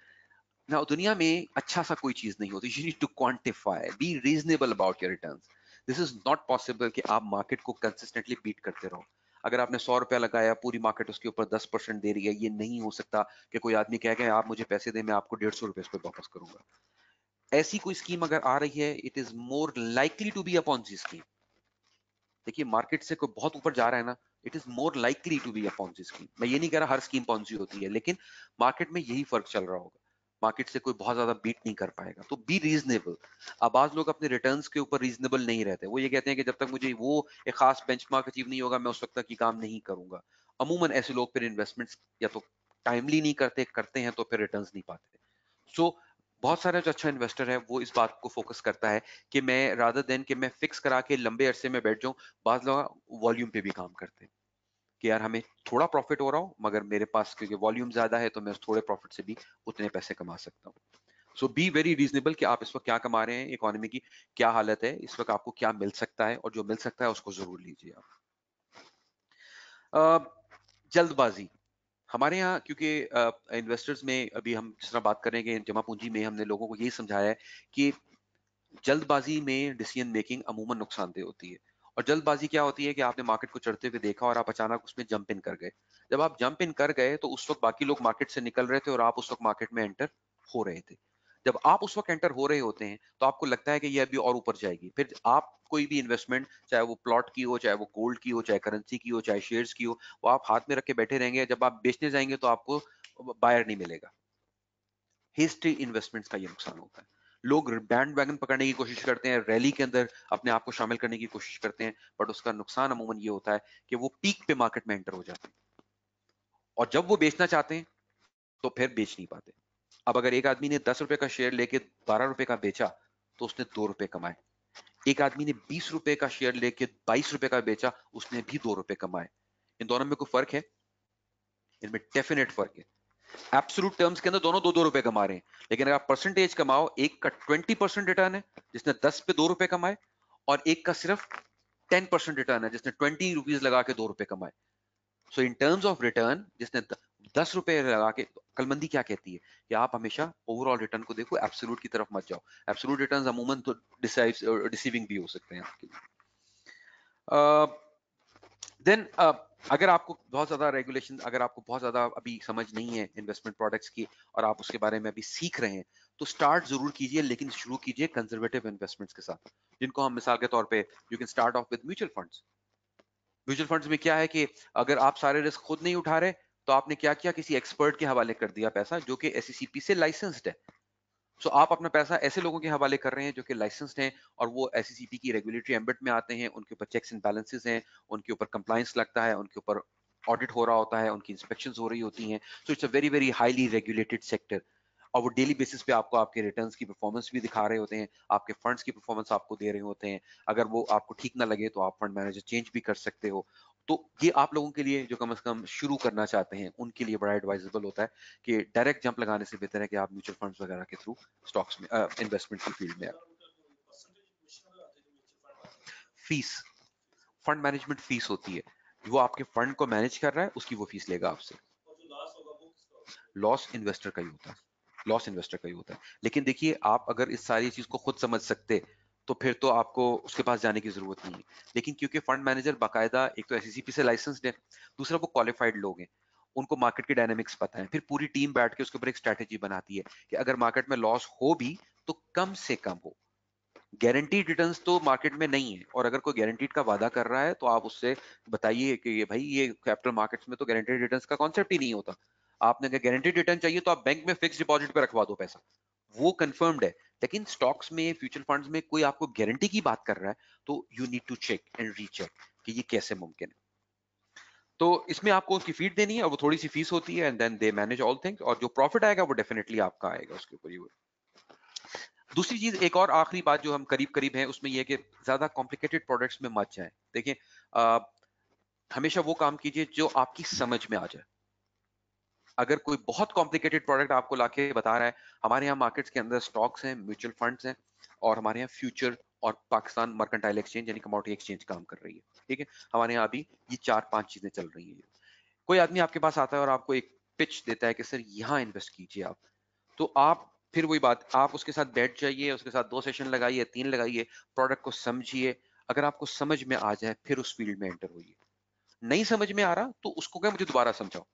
ना. दुनिया में अच्छा सा कोई चीज नहीं होती. You need to quantify, be reasonable about your returns. This is not possible कि आप मार्केट को कंसिस्टेंटली बीट करते रहो. अगर आपने 100 रुपया लगाया, पूरी मार्केट उसके ऊपर 10% दे रही है, ये नहीं हो सकता कि कोई आदमी कहे कि आप मुझे पैसे दें, मैं आपको 150 रुपए इस पर वापस करूंगा. ऐसी कोई स्कीम अगर आ रही है, it is more likely to be a Ponzi scheme. देखिए मार्केट से कोई बहुत ऊपर जा रहा है ना, it is more likely to be a Ponzi scheme. मैं ये नहीं कह रहा हर स्कीम पॉन्जी होती है, लेकिन मार्केट में यही फर्क चल रहा होगा. मार्केट से कोई बहुत ज्यादा बीट नहीं कर पाएगा. तो बी रीजनेबल. अब आज लोग अपने रिटर्न्स के ऊपर रीजनेबल नहीं रहते. वो ये कहते हैं कि जब तक मुझे वो एक खास बेंचमार्क अचीव नहीं होगा, मैं उस वक्त तक ये काम नहीं करूंगा. अमूमन ऐसे लोग फिर इन्वेस्टमेंट्स या तो टाइमली नहीं करते, करते हैं तो फिर रिटर्न्स नहीं पाते. सो बहुत सारा जो अच्छा इन्वेस्टर है वो इस बात को फोकस करता है कि मैं रादर देन कि मैं फिक्स करा के लंबे अरसे में बैठ जाऊं. बाज लोग वॉल्यूम पे भी काम करते हैं कि यार हमें थोड़ा प्रॉफिट हो रहा हो, मगर मेरे पास क्योंकि वॉल्यूम ज्यादा है तो मैं उस थोड़े प्रॉफिट से भी उतने पैसे कमा सकता हूँ. सो बी वेरी रीजनेबल कि आप इस वक्त क्या कमा रहे हैं, इकोनॉमी की क्या हालत है, इस वक्त आपको क्या मिल सकता है, और जो मिल सकता है उसको जरूर लीजिए आप. जल्दबाजी हमारे यहाँ, क्योंकि इन्वेस्टर्स में अभी हम जिस तरह बात करेंगे जमा पूंजी में, हमने लोगों को यही समझाया है कि जल्दबाजी में डिसीजन मेकिंग अमूमन नुकसानदेह होती है. और जल्दबाजी क्या होती है कि आपने मार्केट को चढ़ते हुए देखा और आप अचानक उसमें जंप इन कर गए. जब आप जंप इन कर गए तो उस वक्त बाकी लोग मार्केट से निकल रहे थे और आप उस वक्त मार्केट में एंटर हो रहे थे. जब आप उस वक्त एंटर हो रहे होते हैं तो आपको लगता है कि ये अभी और ऊपर जाएगी. फिर आप कोई भी इन्वेस्टमेंट, चाहे वो प्लॉट की हो, चाहे वो गोल्ड की हो, चाहे करेंसी की हो, चाहे शेयर्स की हो, वो आप हाथ में रख के बैठे रहेंगे. जब आप बेचने जाएंगे तो आपको बायर नहीं मिलेगा. हिस्ट्री इन्वेस्टमेंट्स का ये नुकसान होता है. लोग बैंड वैगन पकड़ने की कोशिश करते हैं, रैली के अंदर अपने आप को शामिल करने की कोशिश करते हैं, बट उसका नुकसान अमूमन ये होता है कि वो पीक पे मार्केट में एंटर हो जाते हैं और जब वो बेचना चाहते हैं तो फिर बेच नहीं पाते. अब अगर एक आदमी ने 10 रुपए का शेयर लेके 12 रुपए का बेचा तो उसने 2 रुपए कमाए. एक आदमी ने 20 रुपए का शेयर लेके 22 रुपए का बेचा, उसने भी 2 रुपए कमाए। इन दोनों में कोई फर्क है? इनमें डेफिनेट फर्क है। एब्सोल्यूट टर्म्स के अंदर दोनों 2-2 रुपए कमा रहे हैं, लेकिन अगर आप परसेंटेज कमाओ, एक का 20% रिटर्न है जिसने 10 पे 2 रुपए कमाए, और एक का सिर्फ 10% रिटर्न है जिसने 20 रुपीज लगा के 2 रुपए कमाए। सो इन टर्म्स ऑफ रिटर्न, जिसने 10 रुपए लगा के, कलमंदी क्या कहती है कि आप हमेशा ओवरऑल रिटर्न को देखो, एब्सोल्यूट की तरफ मत जाओ। एब्सोल्यूट रिटर्न्स अमूमन तो डिसीविंग भी हो सकते हैं आपके लिए। देन अगर आपको बहुत ज्यादा रेगुलेशन, अगर आपको बहुत ज्यादा अभी समझ नहीं है इन्वेस्टमेंट प्रोडक्ट्स की और आप उसके बारे में अभी सीख रहे हैं, तो स्टार्ट जरूर कीजिए, लेकिन शुरू कीजिए कंजर्वेटिव इन्वेस्टमेंट्स के साथ, जिनको हम मिसाल के तौर पे you can start off with mutual funds. Mutual funds में क्या है कि अगर आप सारे रिस्क खुद नहीं उठा रहे, तो आपने क्या किया, किसी एक्सपर्ट के हवाले कर दिया पैसा जो कि SECP से लाइसेंस्ड है। सो आप अपना पैसा ऐसे लोगों के हवाले कर रहे हैं जो कि लाइसेंस्ड हैं और वो SECP की रेगुलेटरी एम्बिट में आते हैं, उनके ऊपर चेक्स एंड बैलेंसेस हैं, उनके ऊपर कंप्लायंस लगता है, उनके ऊपर ऑडिट हो रहा होता है, उनकी इंस्पेक्शंस हो रही होती हैं। So it's a very very highly regulated sector, और वो डेली बेसिस पे आपको आपके रिटर्न्स की परफॉर्मेंस भी दिखा रहे होते हैं, आपके फंड्स की परफॉर्मेंस आपको दे रहे होते हैं। अगर वो आपको ठीक ना लगे तो आप फंड मैनेजर चेंज भी कर सकते हो। तो ये आप लोगों के लिए जो कम से कम शुरू करना चाहते हैं उनके लिए बड़ा एडवाइजेबल होता है कि डायरेक्ट जंप लगाने से बेहतर है कि आप म्यूचुअल फंड्स वगैरह के थ्रू स्टॉक्स में इन्वेस्टमेंट की फील्ड में। फीस, फंड मैनेजमेंट फीस होती है, वो आपके फंड को मैनेज कर रहा है, उसकी वो फीस लेगा आपसे। लॉस इन्वेस्टर का ही होता है, लॉस इन्वेस्टर का ही होता है। लेकिन देखिए, आप अगर इस सारी चीज को खुद समझ सकते तो फिर तो आपको उसके पास जाने की जरूरत नहीं है। लेकिन क्योंकि फंड मैनेजर बाकायदा एक तो SECP से लाइसेंस्ड है, दूसरा वो क्वालिफाइड लोग हैं, उनको मार्केट के डायनेमिक्स पता है, फिर पूरी टीम बैठ के उसके ऊपर एक स्ट्रैटेजी बनाती है कि अगर मार्केट में लॉस हो भी तो कम से कम हो। गारंटीड रिटर्न्स तो मार्केट में नहीं है, और अगर कोई गारंटीड का वादा कर रहा है तो आप उससे बताइए कि ये भाई, ये कैपिटल मार्केट्स में तो गारंटीड रिटर्न्स का कॉन्सेप्ट ही नहीं होता। आपने अगर गारंटीड रिटर्न चाहिए तो आप बैंक में फिक्स डिपॉजिट पे रखवा दो पैसा, वो कंफर्म्ड है। लेकिन स्टॉक्स में, म्यूचुअल फंड्स में कोई आपको गारंटी की बात कर रहा है तो you need to check and recheck कि ये कैसे मुमकिन है। तो इसमें आपको उसकी फीड देनी है और वो थोड़ी सी फीस होती है, and then they manage all things, और जो प्रॉफिट आएगा वो डेफिनेटली आपका आएगा उसके ऊपर ही। दूसरी चीज, एक और आखिरी बात जो हम करीब करीब है उसमें यह कि ज्यादा कॉम्प्लिकेटेड प्रोडक्ट्स में मत जाएं। देखिए, हमेशा वो काम कीजिए जो आपकी समझ में आ जाए। अगर कोई बहुत कॉम्प्लिकेटेड प्रोडक्ट आपको लाके बता रहा है, हमारे यहाँ मार्केट्स के अंदर स्टॉक्स हैं, म्यूचुअल फंड्स हैं, और हमारे यहाँ फ्यूचर और पाकिस्तान मर्केंटाइल एक्सचेंज यानी कमोडिटी एक्सचेंज काम कर रही है, ठीक है। हमारे यहाँ अभी ये 4-5 चीजें चल रही हैं। कोई आदमी आपके पास आता है और आपको एक पिच देता है कि सर यहाँ इन्वेस्ट कीजिए आप, तो आप फिर वही बात, आप उसके साथ बैठ जाइए, उसके साथ 2 सेशन लगाइए, 3 लगाइए, प्रोडक्ट को समझिए। अगर आपको समझ में आ जाए फिर उस फील्ड में एंटर होइए। नहीं समझ में आ रहा तो उसको क्या, मुझे दोबारा समझाओ।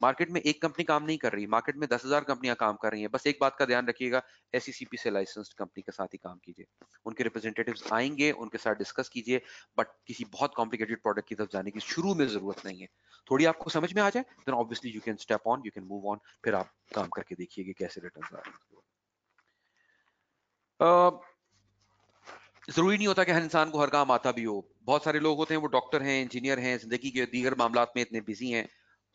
मार्केट में एक कंपनी काम नहीं कर रही, मार्केट में 10,000 कंपनियां काम कर रही हैं। बस एक बात का ध्यान रखिएगा, SECP से लाइसेंस्ड कंपनी के साथ ही काम कीजिए। उनके रिप्रेजेंटेटिव्स आएंगे, उनके साथ डिस्कस कीजिए, बट किसी बहुत कॉम्प्लिकेटेड प्रोडक्ट की तरफ जाने की शुरू में जरूरत नहीं है। थोड़ी आपको समझ में आ जाए, then obviously you can step on, you can move on, फिर आप काम करके देखिए कि कैसे रिटर्न आ रहे हैं। जरूरी नहीं होता कि हर इंसान को हर काम आता भी हो। बहुत सारे लोग होते हैं, वो डॉक्टर हैं, इंजीनियर हैं, जिंदगी के दीगर मामलात में इतने बिजी हैं,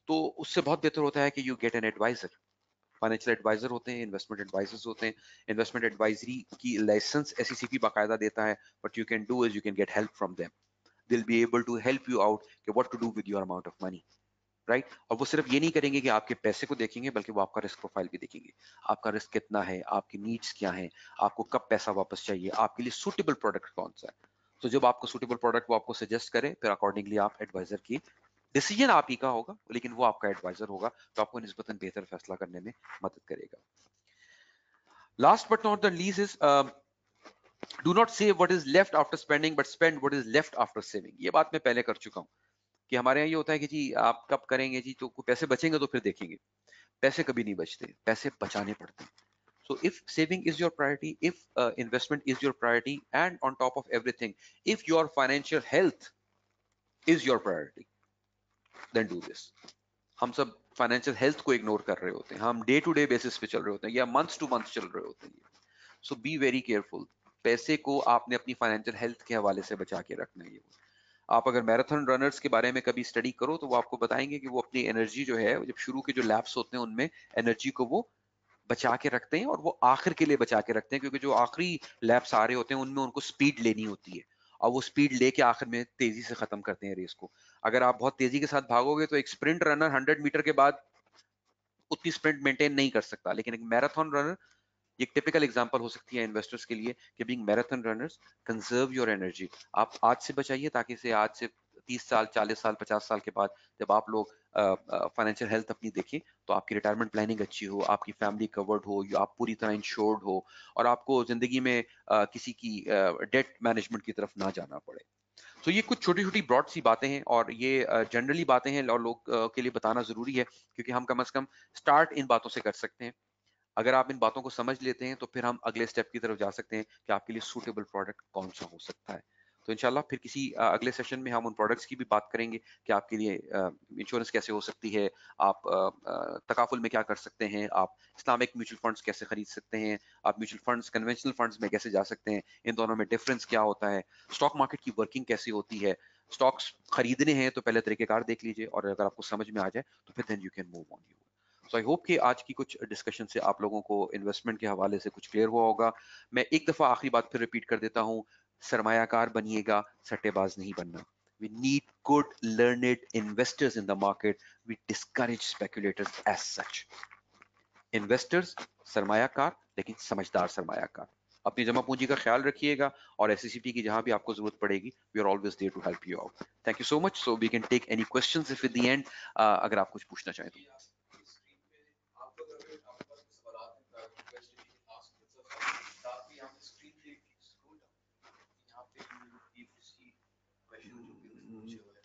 तो उससे बहुत बेहतर होता है कि you get an adviser. Financial adviser होते हैं, इन्वेस्टमेंट एडवाइजर्स होते हैं। इन्वेस्टमेंट एडवाइजरी की लाइसेंस SECP बाकायदा देता है, but you can do is you can get help from them. They will be able to help you out कि what to do with your amount of money, right. और वो सिर्फ ये नहीं करेंगे कि आपके पैसे को देखेंगे, बल्कि वो आपका रिस्क प्रोफाइल भी देखेंगे। आपका रिस्क कितना है, आपकी नीड्स क्या है, आपको कब पैसा वापस चाहिए, आपके लिए सुटेबल प्रोडक्ट कौन सा है। तो जब आपको सुटेबल प्रोडक्ट वो आपको सजेस्ट करे, फिर अकॉर्डिंगली आप एडवाइजर की, डिसीजन आप ही का होगा लेकिन वो आपका एडवाइजर होगा, तो आपको निस्बतन बेहतर फैसला करने में मदद करेगा। Last but not the least is do not save what is left after spending, but spend what is left after saving. ये बात मैं पहले कर चुका हूँ कि हमारे यहाँ ये होता है कि जी आप कब करेंगे जी, तो पैसे बचेंगे तो फिर देखेंगे। पैसे कभी नहीं बचते, पैसे बचाने पड़ते हैं। So if saving is your priority, if investment is your priority, and on top of everything, if your financial health is your priority, then do this. हम सब फाइनेंशियल हेल्थ को इग्नोर कर रहे होते हैं, हम डे टू डे बेसिस पे चल रहे होते हैं या मंथ टू मंथ चल रहे होते हैं। सो बी वेरी केयरफुल। पैसे को आपने अपनी फाइनेंशियल हेल्थ के हवाले से बचा के रखना है। आप अगर मैराथन रनर्स के बारे में कभी स्टडी करो तो वो आपको बताएंगे कि वो अपनी एनर्जी जो है, जब शुरू के जो लैप्स होते हैं उनमें एनर्जी को वो बचा के रखते हैं और वो आखिर के लिए बचा के रखते हैं, क्योंकि जो आखिरी लैप्स आ रहे होते हैं उनमें उनको स्पीड लेनी होती है और वो स्पीड लेके आखिर में तेजी से खत्म करते हैं रेस को। अगर आप बहुत तेजी के साथ भागोगे तो एक स्प्रिंट रनर 100 मीटर के बाद उतनी स्प्रिंट मेंटेन नहीं कर सकता, लेकिन एक मैराथन रनर, ये एक टिपिकल एग्जांपल हो सकती है इन्वेस्टर्स के लिए कि being marathon runners, conserve your energy. आप आज से बचाइए ताकि से आज से 30 साल, 40 साल, 50 साल के बाद जब आप लोग फाइनेंशियल हेल्थ अपनी देखें तो आपकी रिटायरमेंट प्लानिंग अच्छी हो, आपकी फैमिली कवर्ड हो, या आप पूरी तरह इंश्योर्ड हो और आपको जिंदगी में किसी की डेट मैनेजमेंट की तरफ ना जाना पड़े। तो ये कुछ छोटी छोटी ब्रॉड सी बातें हैं और ये जनरली बातें हैं और लोग के लिए बताना जरूरी है, क्योंकि हम कम से कम स्टार्ट इन बातों से कर सकते हैं। अगर आप इन बातों को समझ लेते हैं तो फिर हम अगले स्टेप की तरफ जा सकते हैं कि आपके लिए सूटेबल प्रोडक्ट कौन सा हो सकता है। तो इंशाल्लाह फिर किसी अगले सेशन में हम उन प्रोडक्ट्स की भी बात करेंगे कि आपके लिए इंश्योरेंस कैसे हो सकती है, आप तकाफुल में क्या कर सकते हैं, आप इस्लामिक म्यूचुअल फंड्स कैसे खरीद सकते हैं, आप म्यूचुअल फंड्स कन्वेंशनल फंड्स में कैसे जा सकते हैं, इन दोनों में डिफरेंस क्या होता है, स्टॉक मार्केट की वर्किंग कैसी होती है, स्टॉक्स खरीदने हैं तो पहले तरीकेकार देख लीजिए और अगर आपको समझ में आ जाए तो फिर then you can move on. So I hope कि आज की कुछ डिस्कशन से आप लोगों को इन्वेस्टमेंट के हवाले से कुछ क्लियर हुआ होगा। मैं एक दफा आखिरी बात फिर रिपीट कर देता हूँ, सरमायाकार बनिएगा, सट्टेबाज नहीं बनना। We need good learned investors in the market. We discourage speculators as such. Investors सरमायाकार, लेकिन समझदार सरमायाकार। अपनी जमा पूंजी का ख्याल रखिएगा और एससीसीपी की जहां भी आपको जरूरत पड़ेगी, we are always there to help you out. Thank you so much. So we can take any questions if at the end अगर आप कुछ पूछना चाहें तो।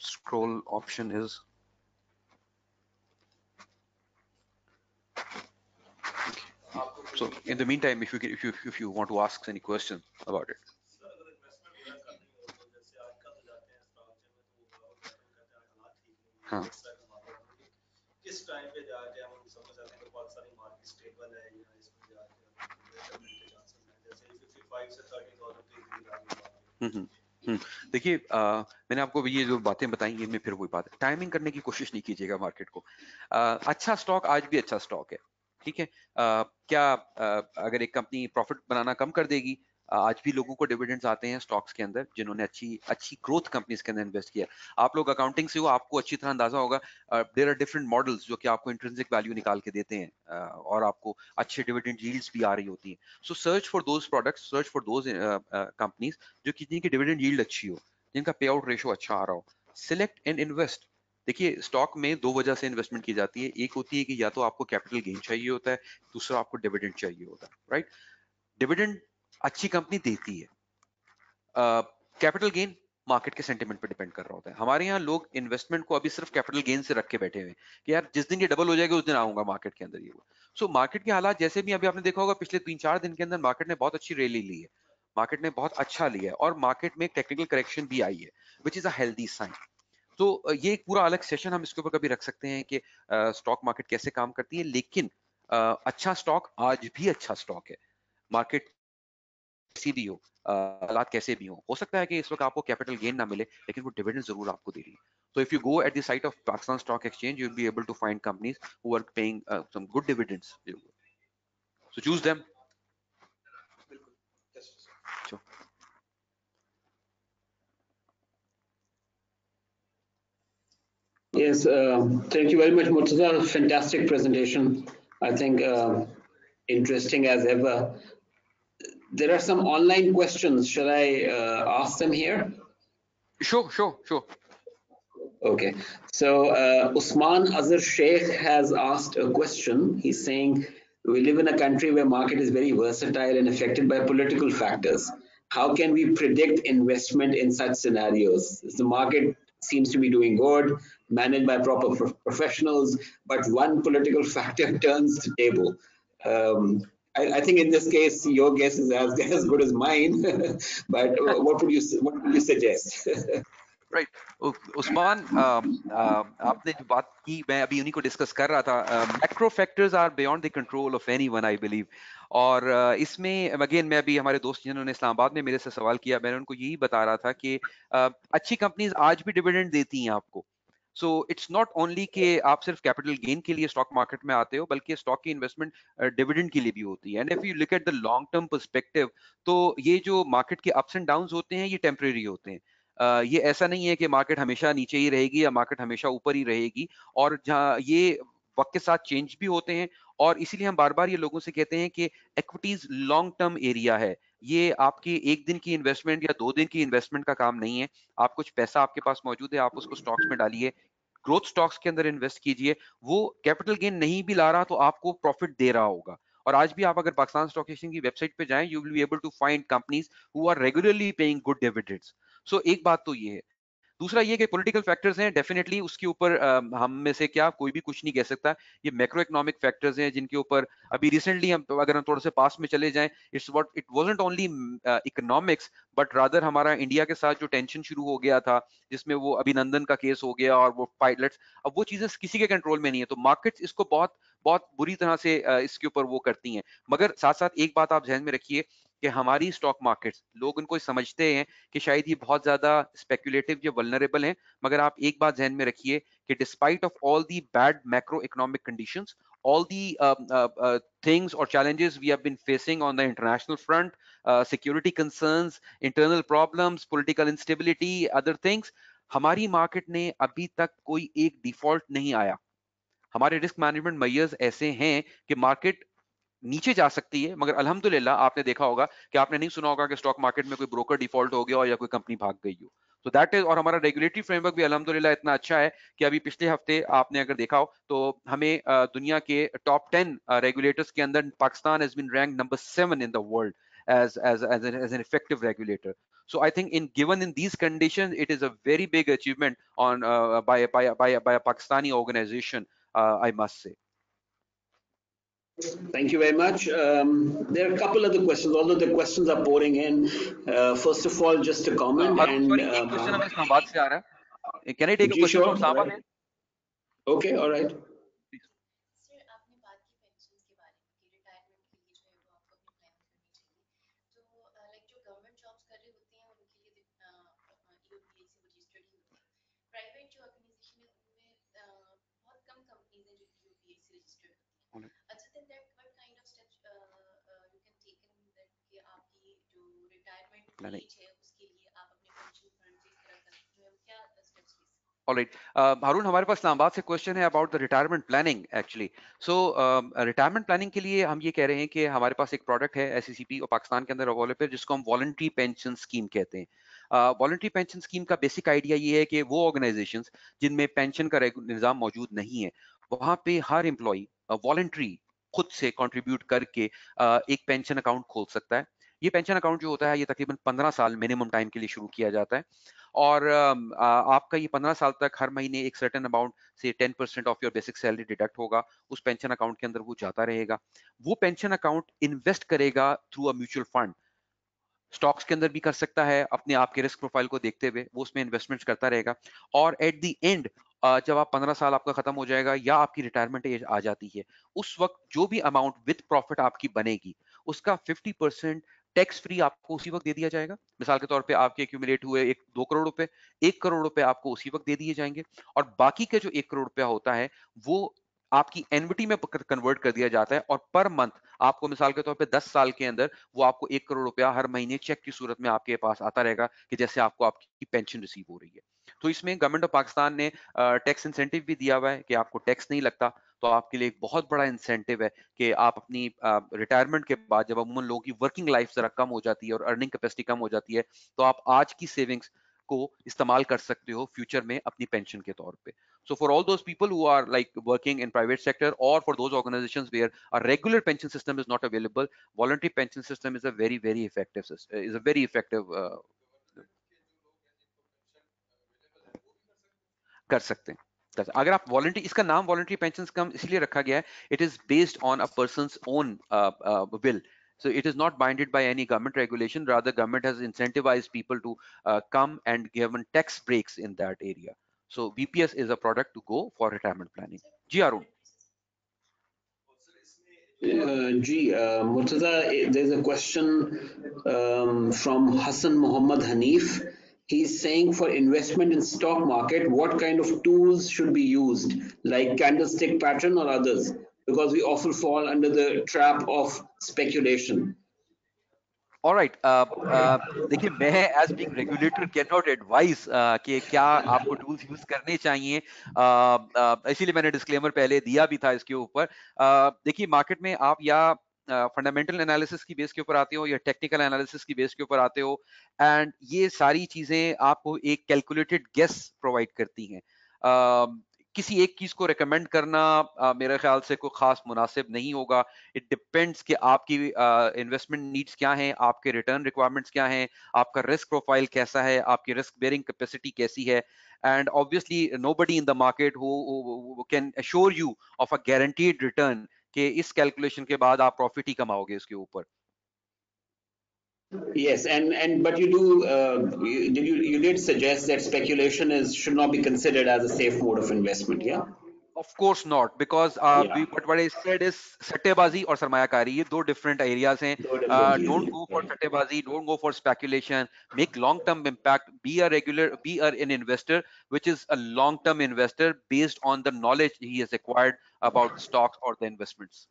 Scroll option is so. In the meantime, if you want to ask any question about it. हाँ. किस time पे जाके हम समझ सकते हैं कि पाकिस्तानी मार्केट स्टेबल है या इसमें जाके जैसे 55 से 30,000 देखिए मैंने आपको ये जो बातें बताई इनमें फिर वही बात है, टाइमिंग करने की कोशिश नहीं कीजिएगा मार्केट को। अच्छा स्टॉक आज भी अच्छा स्टॉक है, ठीक है। क्या अगर एक कंपनी प्रॉफिट बनाना कम कर देगी, आज भी लोगों को डिविडेंड्स आते हैं स्टॉक्स के अंदर जिन्होंने अच्छी ग्रोथ कंपनीज के अंदर इन्वेस्ट किया। आप लोग अकाउंटिंग से हो, आपको अच्छी तरह अंदाजा होगा, देयर आर डिफरेंट मॉडल्स जो कि आपको इंट्रिंसिक वैल्यू निकाल के देते हैं और आपको अच्छे डिविडेंड यील्ड्स भी आ रही होती हैं। सो search for those products, search for those companies जो कि जिनकी डिविडेंड यील्ड अच्छी हो, जिनका पे आउट रेशो अच्छा आ रहा हो, सिलेक्ट एंड इन्वेस्ट। देखिए स्टॉक में दो वजह से इन्वेस्टमेंट की जाती है, एक होती है कि या तो आपको कैपिटल गेन चाहिए होता है, दूसरा आपको डिविडेंड चाहिए होता है, राइट। डिविडेंड अच्छी कंपनी देती है, कैपिटल गेन मार्केट के सेंटीमेंट पे डिपेंड कर रहा होता है। हमारे यहाँ लोग इन्वेस्टमेंट को अभी सिर्फ कैपिटल गेन से रख के बैठे हुए कि यार जिस दिन ये डबल हो जाएगा उस दिन आऊंगा मार्केट के अंदर। ये सो मार्केट के हालात जैसे भी अभी आपने देखा होगा पिछले 3-4 दिन के अंदर मार्केट ने बहुत अच्छी रैली ली है, मार्केट ने बहुत अच्छा लिया है और मार्केट में एक टेक्निकल करेक्शन भी आई है which is a healthy sign. तो ये एक पूरा अलग सेशन हम इसके ऊपर कभी रख सकते हैं कि स्टॉक मार्केट कैसे काम करती है, लेकिन अच्छा स्टॉक आज भी अच्छा स्टॉक है। मार्केट कैसी भी हो, हालात कैसे भी हो सकता है कि इस वक्त आपको कैपिटल गेन ना मिले लेकिन वो डिविडेंड जरूर आपको दे रही है। So if you go at the site of Pakistan Stock Exchange, you'll be able to find companies who are paying some good dividends. So choose them. Sure. Yes, thank you very much, Murtaza. Fantastic presentation. I think interesting as ever. There are some online questions. Shall I ask them here? Sure. Okay. So Usman Azhar Sheikh has asked a question. He's saying, we live in a country where market is very versatile and affected by political factors. How can we predict investment in such scenarios? The market seems to be doing good, managed by proper professionals, but one political factor turns the table. I think in this case, your guess is as good as mine. But what would you suggest? Right Usman, आपने जो बात की मैं अभी उन्हीं को discuss कर रहा था। Macro factors are beyond the control of anyone I believe. और इसमें अगेन मैं अभी हमारे दोस्त जिन्होंने इस्लामाबाद में मेरे से सवाल किया, मैंने उनको यही बता रहा था कि अच्छी कंपनीज आज भी डिविडेंड देती हैं आपको। सो इट्स नॉट ओनली कि आप सिर्फ कैपिटल गेन के लिए स्टॉक मार्केट में आते हो, बल्कि स्टॉक की इन्वेस्टमेंट डिविडेंड के लिए भी होती है। And if you look at the long term perspective, तो ये जो मार्केट के अप्स एंड डाउन्स होते हैं, ये टेम्परेरी होते हैं। ये ऐसा नहीं है कि मार्केट हमेशा नीचे ही रहेगी या मार्केट हमेशा ऊपर ही रहेगी। और जहाँ ये वक्त के साथ चेंज भी होते हैं, और इसीलिए हम बार बार ये लोगों से कहते हैं कि इक्विटीज लॉन्ग टर्म एरिया है। ये आपकी एक दिन की इन्वेस्टमेंट या 2 दिन की इन्वेस्टमेंट का काम नहीं है। आप कुछ पैसा आपके पास मौजूद है, आप उसको स्टॉक्स में डालिए, ग्रोथ स्टॉक्स के अंदर इन्वेस्ट कीजिए। वो कैपिटल गेन नहीं भी ला रहा तो आपको प्रॉफिट दे रहा होगा। और आज भी आप अगर पाकिस्तान स्टॉक एक्सचेंज की वेबसाइट पे जाएं, you will be able to find companies who are regularly paying good dividends. So एक बात तो ये है। दूसरा ये कि पॉलिटिकल फैक्टर्स हैं, डेफिनेटली उसके ऊपर हम में से क्या कोई भी कुछ नहीं कह सकता। ये मैक्रो इकोनॉमिक फैक्टर्स हैं जिनके ऊपर अभी रिसेंटली हम अगर हम थोड़ा से पास में चले जाएं, it wasn't only economics, but rather हमारा इंडिया के साथ जो टेंशन शुरू हो गया था, जिसमें वो अभिनंदन का केस हो गया और वो पायलट्स, अब वो चीजें किसी के कंट्रोल में नहीं है। तो मार्केट्स इसको बहुत बहुत बुरी तरह से इसके ऊपर वो करती हैं। मगर साथ साथ एक बात आप ध्यान में रखिए कि हमारी स्टॉक मार्केट्स, लोग उनको समझते हैं कि शायद ये बहुत ज्यादा स्पेक्युलेटिव या वल्नरेबल हैं, मगर आप एक बात ध्यान में रखिए कि despite of all the bad macro economic conditions, all the things or challenges we have been facing on the international front, security concerns, internal problems, political instability, other things, हमारी मार्केट ने अभी तक कोई एक डिफॉल्ट नहीं आया। हमारे risk management measures ऐसे हैं कि मार्केट नीचे जा सकती है, मगर अल्हम्दुलिल्लाह आपने देखा होगा कि आपने नहीं सुना होगा कि स्टॉक मार्केट में कोई ब्रोकर डिफॉल्ट हो गया हो या कोई कंपनी भाग गई हो। तो दैट इज, और हमारा रेगुलेटरी फ्रेमवर्क भी अल्हम्दुलिल्लाह इतना अच्छा है कि अभी पिछले हफ्ते आपने अगर देखा हो तो हमें दुनिया के टॉप 10 रेगुलेटर्स के अंदर Pakistan has been ranked number 7 in the world as an effective regulator. So I think in given in these conditions, it is a very big achievement on by a Pakistani organization, I must say. Thank you very much. There are a couple of the questions, although the questions are pouring in. First of all, just a comment. Sorry, एक question हमें इस्लामाबाद से आ रहा है. Can I take a question from Islamabad? Right. Okay, all right. Sir, आपने बात की pension के बारे में कि रिटायरमेंट के लिए जो है वो आपको अपनी प्लानिंग करनी चाहिए। तो लाइक जो गवर्नमेंट जॉब्स कर रहे होते हैं उनके लिए ईओपीआई से रजिस्टर्ड ही होते हैं। प्राइवेट जो ऑर्गेनाइजेशन है उनमें बहुत कम कंपनीज हैं जो ईओपीआई से रजिस्टर्ड होती हैं। Other than that, what kind of steps you can take in that कि आपकी जो रिटायरमेंट एज है उसके लिए आप अपने पेंशन फंड से इस तरह का जो है क्या स्टेप्स ले सकते हैं? Alright, हारून, हमारे पास इस्लामाबाद से क्वेश्चन है about the retirement planning actually. So retirement planning के लिए हम ये कह रहे हैं कि हमारे पास एक प्रोडक्ट है एससीसीपी और पाकिस्तान के अंदर अवेलेबल है, जिसको हम वॉलंटरी पेंशन स्कीम कहते हैं। वॉलंटरी पेंशन स्कीम का बेसिक आइडिया ये है कि वो ऑर्गेनाइजेशंस जिनमें पेंशन का निज़ाम मौजूद नहीं है, वहां पे हर एम्प्लॉय वॉलंटरी खुद से कंट्रीब्यूट करके एक पेंशन अकाउंट खोल सकता है। ये पेंशन अकाउंट जो होता है ये तकरीबन 15 साल मिनिमम टाइम के लिए शुरू किया जाता है, और आपका ये 15 साल तक हर महीने एक सर्टेन अमाउंट से 10% of your basic salary deduct होगा, उस पेंशन अकाउंट के अंदर वो जाता रहेगा। वो पेंशन अकाउंट इन्वेस्ट करेगा through a mutual fund, stocks के अंदर भी कर सकता है, अपने आप के रिस्क प्रोफाइल को देखते हुए वो उसमें इन्वेस्टमेंट्स करता रहेगा। और एट द एंड जब आप 15 साल आपका खत्म हो जाएगा या आपकी रिटायरमेंट एज आ जाती है, उस वक्त जो भी अमाउंट विद प्रॉफिट आपकी बनेगी उसका 50% टैक्स फ्री आपको उसी वक्त दे दिया जाएगा। मिसाल के तौर पे आपके एक्यूमुलेट हुए 2 करोड़ रुपए, 1 करोड़ रुपए आपको उसी वक्त दे दिए जाएंगे, और बाकी के जो 1 करोड़ रुपया होता है वो आपकी एनविटी में कन्वर्ट कर दिया जाता है, और पर मंथ आपको मिसाल के तौर पे 10 साल के अंदर वो आपको 1 करोड़ रुपया हर महीने चेक की सूरत में आपके पास आता रहेगा कि जैसे आपको आपकी पेंशन रिसीव हो रही है। तो इसमें गवर्नमेंट ऑफ पाकिस्तान ने टैक्स इंसेंटिव भी दिया हुआ है कि आपको टैक्स नहीं लगता, तो आपके लिए एक बहुत बड़ा इंसेंटिव है कि आप अपनी रिटायरमेंट के बाद, जब अमूमन लोगों की वर्किंग लाइफ जरा कम हो जाती है और अर्निंग कैपेसिटी कम हो जाती है, तो आप आज की सेविंग्स को इस्तेमाल कर सकते हो फ्यूचर में अपनी पेंशन के तौर पे। So for all those people who are like working in private sector, or for those organizations where a regular pension system is not available, voluntary pension system is a very effective system, is a very effective कर सकते हैं। अगर आप voluntary, इसका नाम voluntary pension scheme इसलिए रखा गया है, it is based on a persons own will. So it is not binded by any government regulation. Rather, government has incentivized people to come and given tax breaks in that area. So VPS is a product to go for retirement planning. Ji Arun. Murtaza, there's a question from Hassan Muhammad Hanif. he's saying for investment in stock market, what kind of tools should be used, like candlestick pattern or others, because we often fall under the trap of speculation. All right. देखिए मैं as being regulator can not advise कि क्या आपको tools use करने चाहिए, इसीलिए मैंने disclaimer पहले दिया भी था इसके ऊपर। देखिए मार्केट में आप या फंडामेंटल एनालिसिस की बेस के ऊपर आते हो या टेक्निकल एनालिसिस की बेस के ऊपर आते हो, एंड ये सारी चीजें आपको एक कैलकुलेटेड गेस प्रोवाइड करती हैं। किसी एक चीज को रिकमेंड करना मेरे ख्याल से कोई खास मुनासिब नहीं होगा। इट डिपेंड्स कि आपकी इन्वेस्टमेंट नीड्स क्या हैं, आपके रिटर्न रिक्वायरमेंट्स क्या हैं, आपका रिस्क प्रोफाइल कैसा है, आपकी रिस्क बेयरिंग कैपेसिटी कैसी है, and obviously nobody in the market who can assure you of a guaranteed return कि इस कैलकुलेशन के बाद आप प्रॉफिट ही कमाओगे इसके ऊपर। Yes, and but you do you did suggest that speculation is should not be considered as a safe mode of investment, yeah? Of course not, because Yeah. what I said is सट्टेबाजी और सरमायाकारी ये दो different areas हैं. दो different चीजें Don't हैं, go for right. सट्टेबाजी, don't go for speculation. Make long-term impact. Be an investor, which is a long-term investor based on the knowledge he has acquired about the stocks or the investments.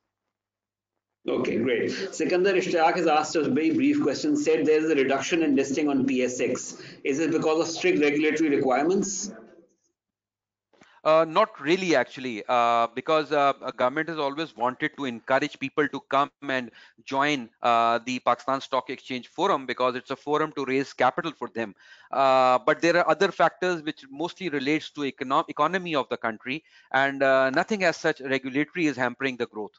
Okay, great. Sikandar Ishtiyaq has asked a very brief question, said there is a reduction in listing on PSX. Is it because of strict regulatory requirements? Not really, actually, because a government has always wanted to encourage people to come and join the Pakistan Stock Exchange Forum, because it's a forum to raise capital for them. But there are other factors which mostly relates to economy of the country, and nothing as such regulatory is hampering the growth.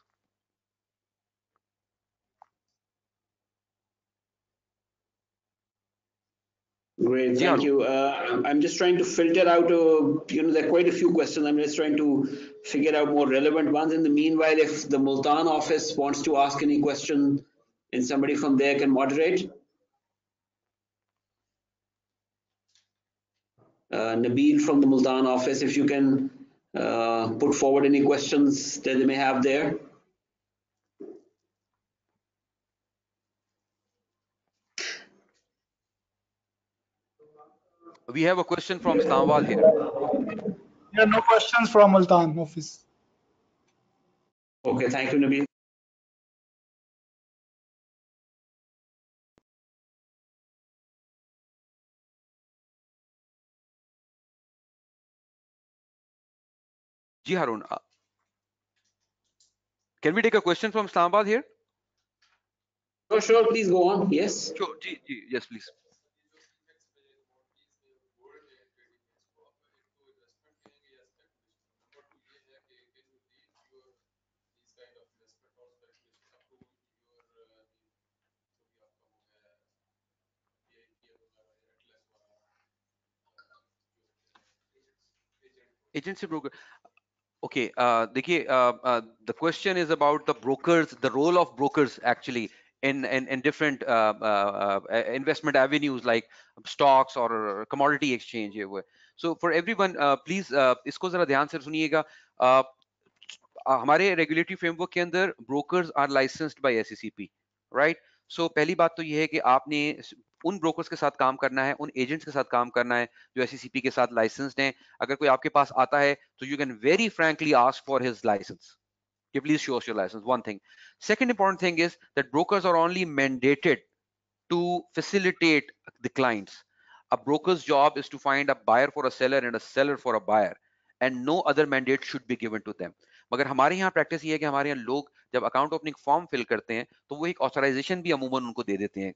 Great, thank you. I'm just trying to filter out, there are quite a few questions. I'm just trying to figure out more relevant ones. In the meanwhile, if the Multan office wants to ask any question, and somebody from there can moderate. Nabil from the Multan office, if you can put forward any questions that they may have there. We have a question from Islamabad here. There are no questions from Multan office. Okay, thank you, Nabil. Ji Harun, can we take a question from Islamabad here? Oh, sure, please go on. Yes. Sure, yes, please. Agency broker. Okay, देखिए, the question is about the brokers, the role of brokers actually in different investment avenues like stocks or commodity exchange. So for everyone, please इसको जरा ध्यान से सुनिएगा. हमारे regulatory framework के अंदर brokers are licensed by SECP, right? So पहली बात तो ये है कि आपने उन ब्रोकर्स के साथ काम करना है, उन एजेंट्स के साथ काम करना है जो SECP के साथ लाइसेंस्ड हैं. अगर कोई आपके पास आता है तो you can very frankly ask for his licence. Please show us your license. One thing. Second important thing is that brokers are only mandated to facilitate the clients. A broker's job is to find a buyer for a seller and a seller for a buyer, and no other mandate should be given to them. मगर हमारे यहाँ practice ये है कि हमारे यहाँ लोग जब अकाउंट ओपनिंग फॉर्म फिल करते हैं तो वो एक ऑथराइजेशन भी अमूमन उनको दे देते हैं,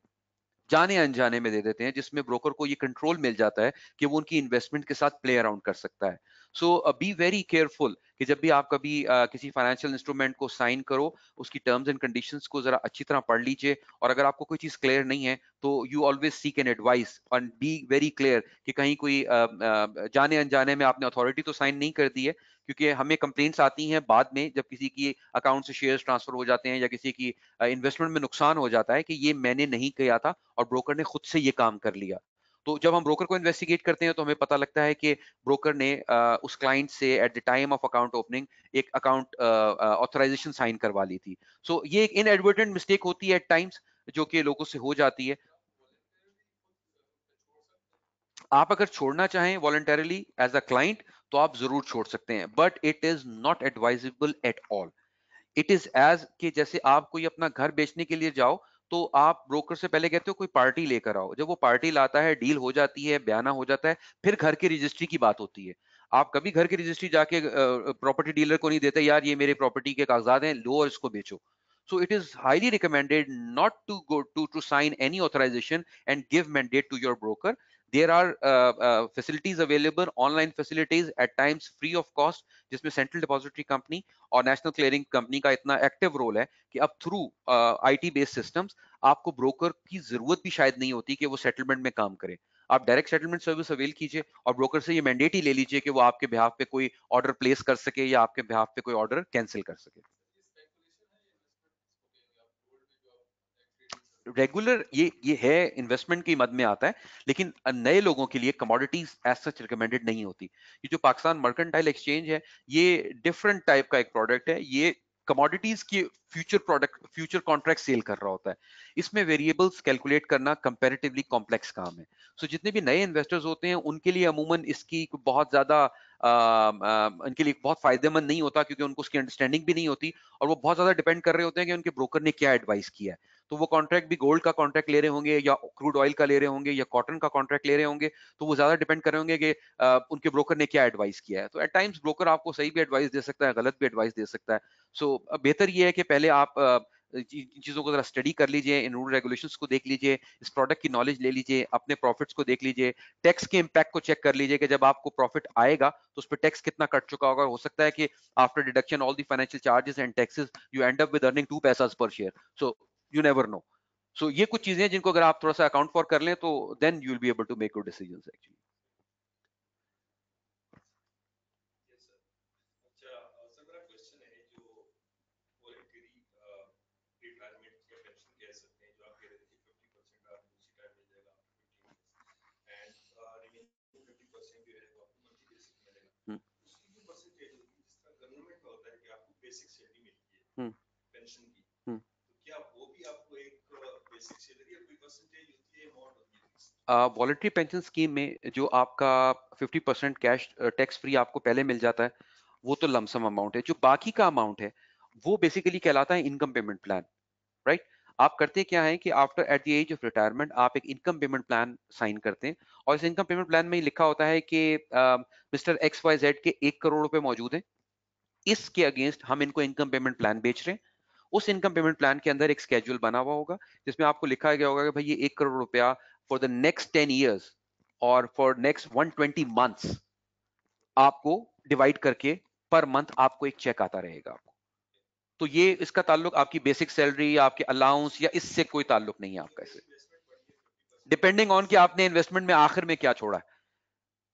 जाने अनजाने में दे देते हैं, जिसमें ब्रोकर को ये कंट्रोल मिल जाता है कि वो उनकी इन्वेस्टमेंट के साथ प्ले अराउंड कर सकता है. सो बी वेरी केयरफुल कि जब भी आप कभी किसी फाइनेंशियल इंस्ट्रूमेंट को साइन करो, उसकी टर्म्स एंड कंडीशंस को जरा अच्छी तरह पढ़ लीजिए, और अगर आपको कोई चीज क्लियर नहीं है तो you always seek an advice and be very clear कि कहीं कोई जाने अनजाने में आपने अथॉरिटी तो साइन नहीं कर दी है, क्योंकि हमें कंप्लेंट्स आती हैं बाद में जब किसी की अकाउंट से शेयर्स ट्रांसफर हो जाते हैं या किसी की इन्वेस्टमेंट में नुकसान हो जाता है कि ये मैंने नहीं किया था और ब्रोकर ने खुद से ये काम कर लिया. तो जब हम ब्रोकर को इन्वेस्टिगेट करते हैं तो हमें पता लगता है कि ब्रोकर ने उस क्लाइंट से at the time of account opening एक अकाउंट ऑथराइजेशन साइन करवा ली थी. सो ये एक इनएडवर्टेंट मिस्टेक होती है एट टाइम्स, जो कि लोगों से हो जाती है. आप अगर छोड़ना चाहें वॉलंटरली एज अ क्लाइंट तो आप जरूर छोड़ सकते हैं, but it is not advisable at all. It is as कि जैसे आप कोई अपना घर बेचने के लिए जाओ तो आप ब्रोकर से पहले कहते हो कोई पार्टी लेकर आओ, जब वो पार्टी लाता है, डील हो जाती है, बयाना हो जाता है, फिर घर की रजिस्ट्री की बात होती है। आप कभी घर की रजिस्ट्री जाके प्रॉपर्टी डीलर को नहीं देते, यार ये मेरे प्रॉपर्टी के कागजात हैं, लो और इसको बेचो। So it is highly recommended not to go to sign any authorization and give mandate to your broker. There are facilities available, online facilities at times free of cost, जिसमें सेंट्रल डिपॉजिटरी कंपनी और national clearing company का इतना active role है कि अब through IT based systems आपको broker की जरूरत भी शायद नहीं होती कि वो सेटलमेंट में काम करे। आप डायरेक्ट सेटलमेंट सर्विस अवेल कीजिए और ब्रोकर से ये मैंडेट ही ले लीजिए कि वो आपके बिहाफ पे कोई ऑर्डर प्लेस कर सके या आपके बिहाफ पे कोई ऑर्डर कैंसिल कर सके। रेगुलर ये है, इन्वेस्टमेंट की मद में आता है, लेकिन नए लोगों के लिए कमोडिटीज एज सच रिकमेंडेड नहीं होती। ये जो पाकिस्तान मर्केंटाइल एक्सचेंज है, ये डिफरेंट टाइप का एक प्रोडक्ट है। ये कमोडिटीज की फ्यूचर कॉन्ट्रैक्ट सेल कर रहा होता है। इसमें वेरिएबल्स कैलकुलेट करना कंपैरेटिवली कॉम्प्लेक्स काम है। सो जितने भी नए इन्वेस्टर्स होते हैं उनके लिए अमूमन इसकी बहुत ज्यादा इनके लिए बहुत फायदेमंद नहीं होता, क्योंकि उनको उसकी अंडरस्टैंडिंग भी नहीं होती और वो बहुत ज्यादा डिपेंड कर रहे होते हैं कि उनके ब्रोकर ने क्या एडवाइस किया है। तो वो कॉन्ट्रैक्ट भी गोल्ड का कॉन्ट्रैक्ट ले रहे होंगे या क्रूड ऑयल का ले रहे होंगे या कॉटन का कॉन्ट्रैक्ट ले रहे होंगे, तो वो ज्यादा डिपेंड कर रहे होंगे कि उनके ब्रोकर ने क्या एडवाइस किया है। तो एट टाइम्स ब्रोकर आपको सही भी एडवाइस दे सकता है, गलत भी एडवाइस दे सकता है। सो बेहतर ये है कि पहले आप इन चीजों को जरा स्टडी कर लीजिए, इन रूल रेगुलेशंस को देख लीजिए, इस प्रोडक्ट की नॉलेज ले लीजिए, अपने प्रॉफिट्स को देख लीजिए, टैक्स के इम्पैक्ट को चेक कर लीजिए कि जब आपको प्रॉफिट आएगा तो उस पर टैक्स कितना कट चुका होगा। हो सकता है कि after deduction all the financial charges and taxes you end up with earning 2 paisas per share. So you never know. So ये कुछ चीजें हैं जिनको अगर आप थोड़ा सा अकाउंट फॉर कर लें तो then you will be able to make good decisions actually. Voluntary pension scheme में जो आपका 50% कैश टैक्स फ्री आपको पहले मिल जाता है, वो तो लमसम अमाउंट है। जो बाकी का अमाउंट है वो बेसिकली कहलाता है इनकम पेमेंट प्लान, राइट। आप करते क्या है कि after at the age of retirement आप एक इनकम पेमेंट प्लान साइन करते हैं, और इस इनकम पेमेंट प्लान में लिखा होता है कि मिस्टर एक्स वाई जेड के 1 करोड़ रुपए मौजूद हैं, इसके अगेंस्ट हम इनको इनकम पेमेंट प्लान बेच रहे हैं। उस इनकम पेमेंट प्लान के अंदर एक स्केड्यूल बना हुआ होगा जिसमें आपको लिखा गया होगा कि भाई ये 1 करोड़ रुपया फॉर द नेक्स्ट 10 ईयर्स और फॉर नेक्स्ट 120 मंथ्स आपको डिवाइड करके पर मंथ आपको एक चेक आता रहेगा आपको। तो ये इसका ताल्लुक आपकी बेसिक सैलरी या आपके अलाउंस या इससे कोई ताल्लुक नहीं है आपका इससे, डिपेंडिंग ऑन कि आपने इन्वेस्टमेंट में आखिर में क्या छोड़ा है।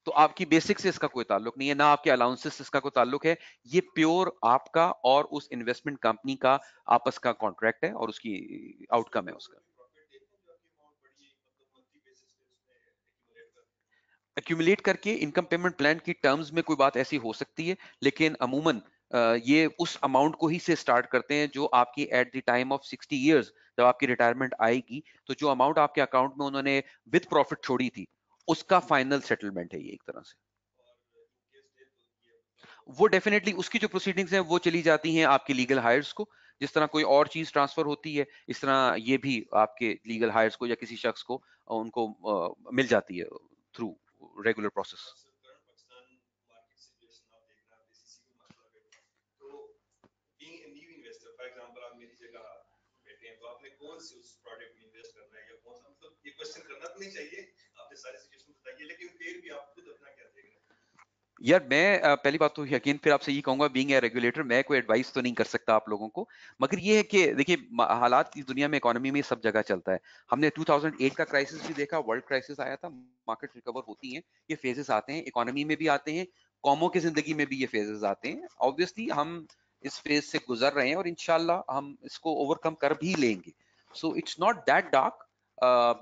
तो आपकी बेसिक से इसका कोई ताल्लुक नहीं है, ना आपके अलाउंसेस से इसका कोई ताल्लुक है। ये प्योर आपका और उस इन्वेस्टमेंट कंपनी का आपस का कॉन्ट्रैक्ट है और उसकी आउटकम है उसका। एक्यूमुलेट करके इनकम पेमेंट प्लान की टर्म्स में कोई बात ऐसी हो सकती है, लेकिन अमूमन ये उस अमाउंट को ही से स्टार्ट करते हैं जो आपकी at the time of 60 years जब आपकी रिटायरमेंट आएगी, तो जो अमाउंट आपके अकाउंट में उन्होंने विद प्रॉफिट छोड़ी थी उसका फाइनल सेटलमेंट है ये एक तरह से। वो डेफिनेटली उसकी जो प्रोसीडिंग्स हैं वो चली जाती हैं आपके लीगल हायर्स को। जिस तरह कोई और चीज ट्रांसफर होती है इस तरह ये भी आपके लीगल हायर्स को या किसी शख्स को उनको मिल जाती है थ्रू रेगुलर प्रोसेस। यार मैं पहली बात तो यकीन फिर आपसे ये कहूंगा, बीइंग ए रेगुलेटर मैं कोई एडवाइस तो नहीं कर सकता आप लोगों को, मगर ये है कि देखिए हालात इस दुनिया में इकोनॉमी में सब जगह चलता है। हमने 2008 का क्राइसिस भी देखा, वर्ल्ड क्राइसिस आया था, मार्केट रिकवर होती हैं, ये फेजेस आते हैं, इकोनॉमी में भी आते हैं, कौमों की जिंदगी में भी ये फेजेस आते हैं। ऑब्वियसली हम इस फेज से गुजर रहे हैं और इंशाल्लाह हम इसको ओवरकम कर भी लेंगे। So it's not that dark,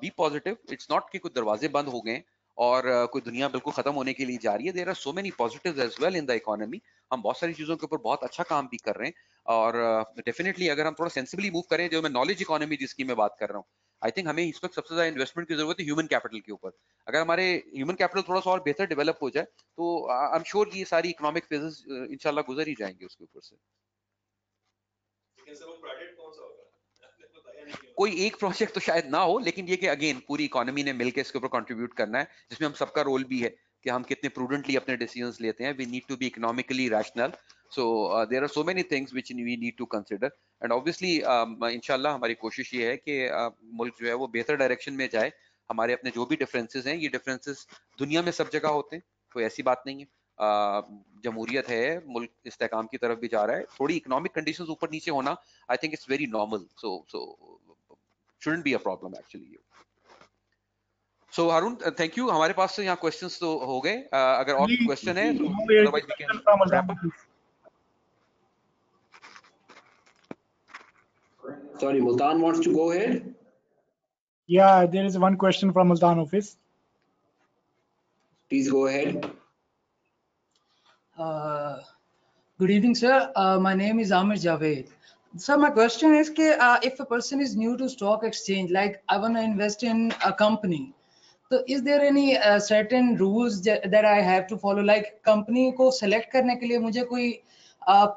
be positive. It's not कि कुछ दरवाजे बंद हो गए और कोई दुनिया बिल्कुल खत्म होने के लिए जा रही है। There are so many positives as well in the economy. हम बहुत सारी चीजों के ऊपर बहुत अच्छा काम भी कर रहे हैं और डेफिनेटली अगर हम थोड़ा सेंसिबली मूव करें, जो मैं नॉलेज इकोनॉमी जिसकी मैं बात कर रहा हूँ, आई थिंक हमें इस वक्त सबसे ज्यादा इन्वेस्टमेंट की जरूरत है ह्यूमन कैपिटल के ऊपर। अगर हमारे ह्यूमन कैपिटल थोड़ा सा और बेहतर डेवलप हो जाए तो आई एम श्योर ये सारी इकोनॉमिक फेजेस इंशाल्लाह गुजर ही जाएंगे उसके ऊपर से। कोई एक प्रोजेक्ट तो शायद ना हो, लेकिन ये कि अगेन पूरी इकोनॉमी ने मिलकर इसके ऊपर कंट्रीब्यूट करना है, जिसमें हम सबका रोल भी है कि हम कितने प्रूडेंटली अपने डिसीजंस लेते हैं। We need to be economically rational, so there are so many things which we need to consider and obviously इंशाल्लाह हमारी कोशिश ये है कि मुल्क जो है वो बेहतर डायरेक्शन में जाए। हमारे अपने जो भी डिफरेंसेस हैं, ये डिफरेंसेस दुनिया में सब जगह होते हैं, कोई ऐसी बात नहीं है। जमहूरियत है, मुल्क इस्तेहकाम की तरफ भी जा रहा है, थोड़ी इकोनॉमिक कंडीशंस ऊपर नीचे होना I think it's very normal, so shouldn't be a problem actually. So Harun, thank you. हमारे पास से यहाँ questions तो हो गए, अगर और question है तो otherwise we can wrap up. Sorry, Multan wants to go ahead. Yeah, there is one question from Multan office. Please go ahead. Good evening, sir. My name is Amir Javed. So my question is, if a person is new to stock exchange, like I want to invest in a company, so is there any certain rules that I have to follow? Like company को select करने के लिए मुझे कोई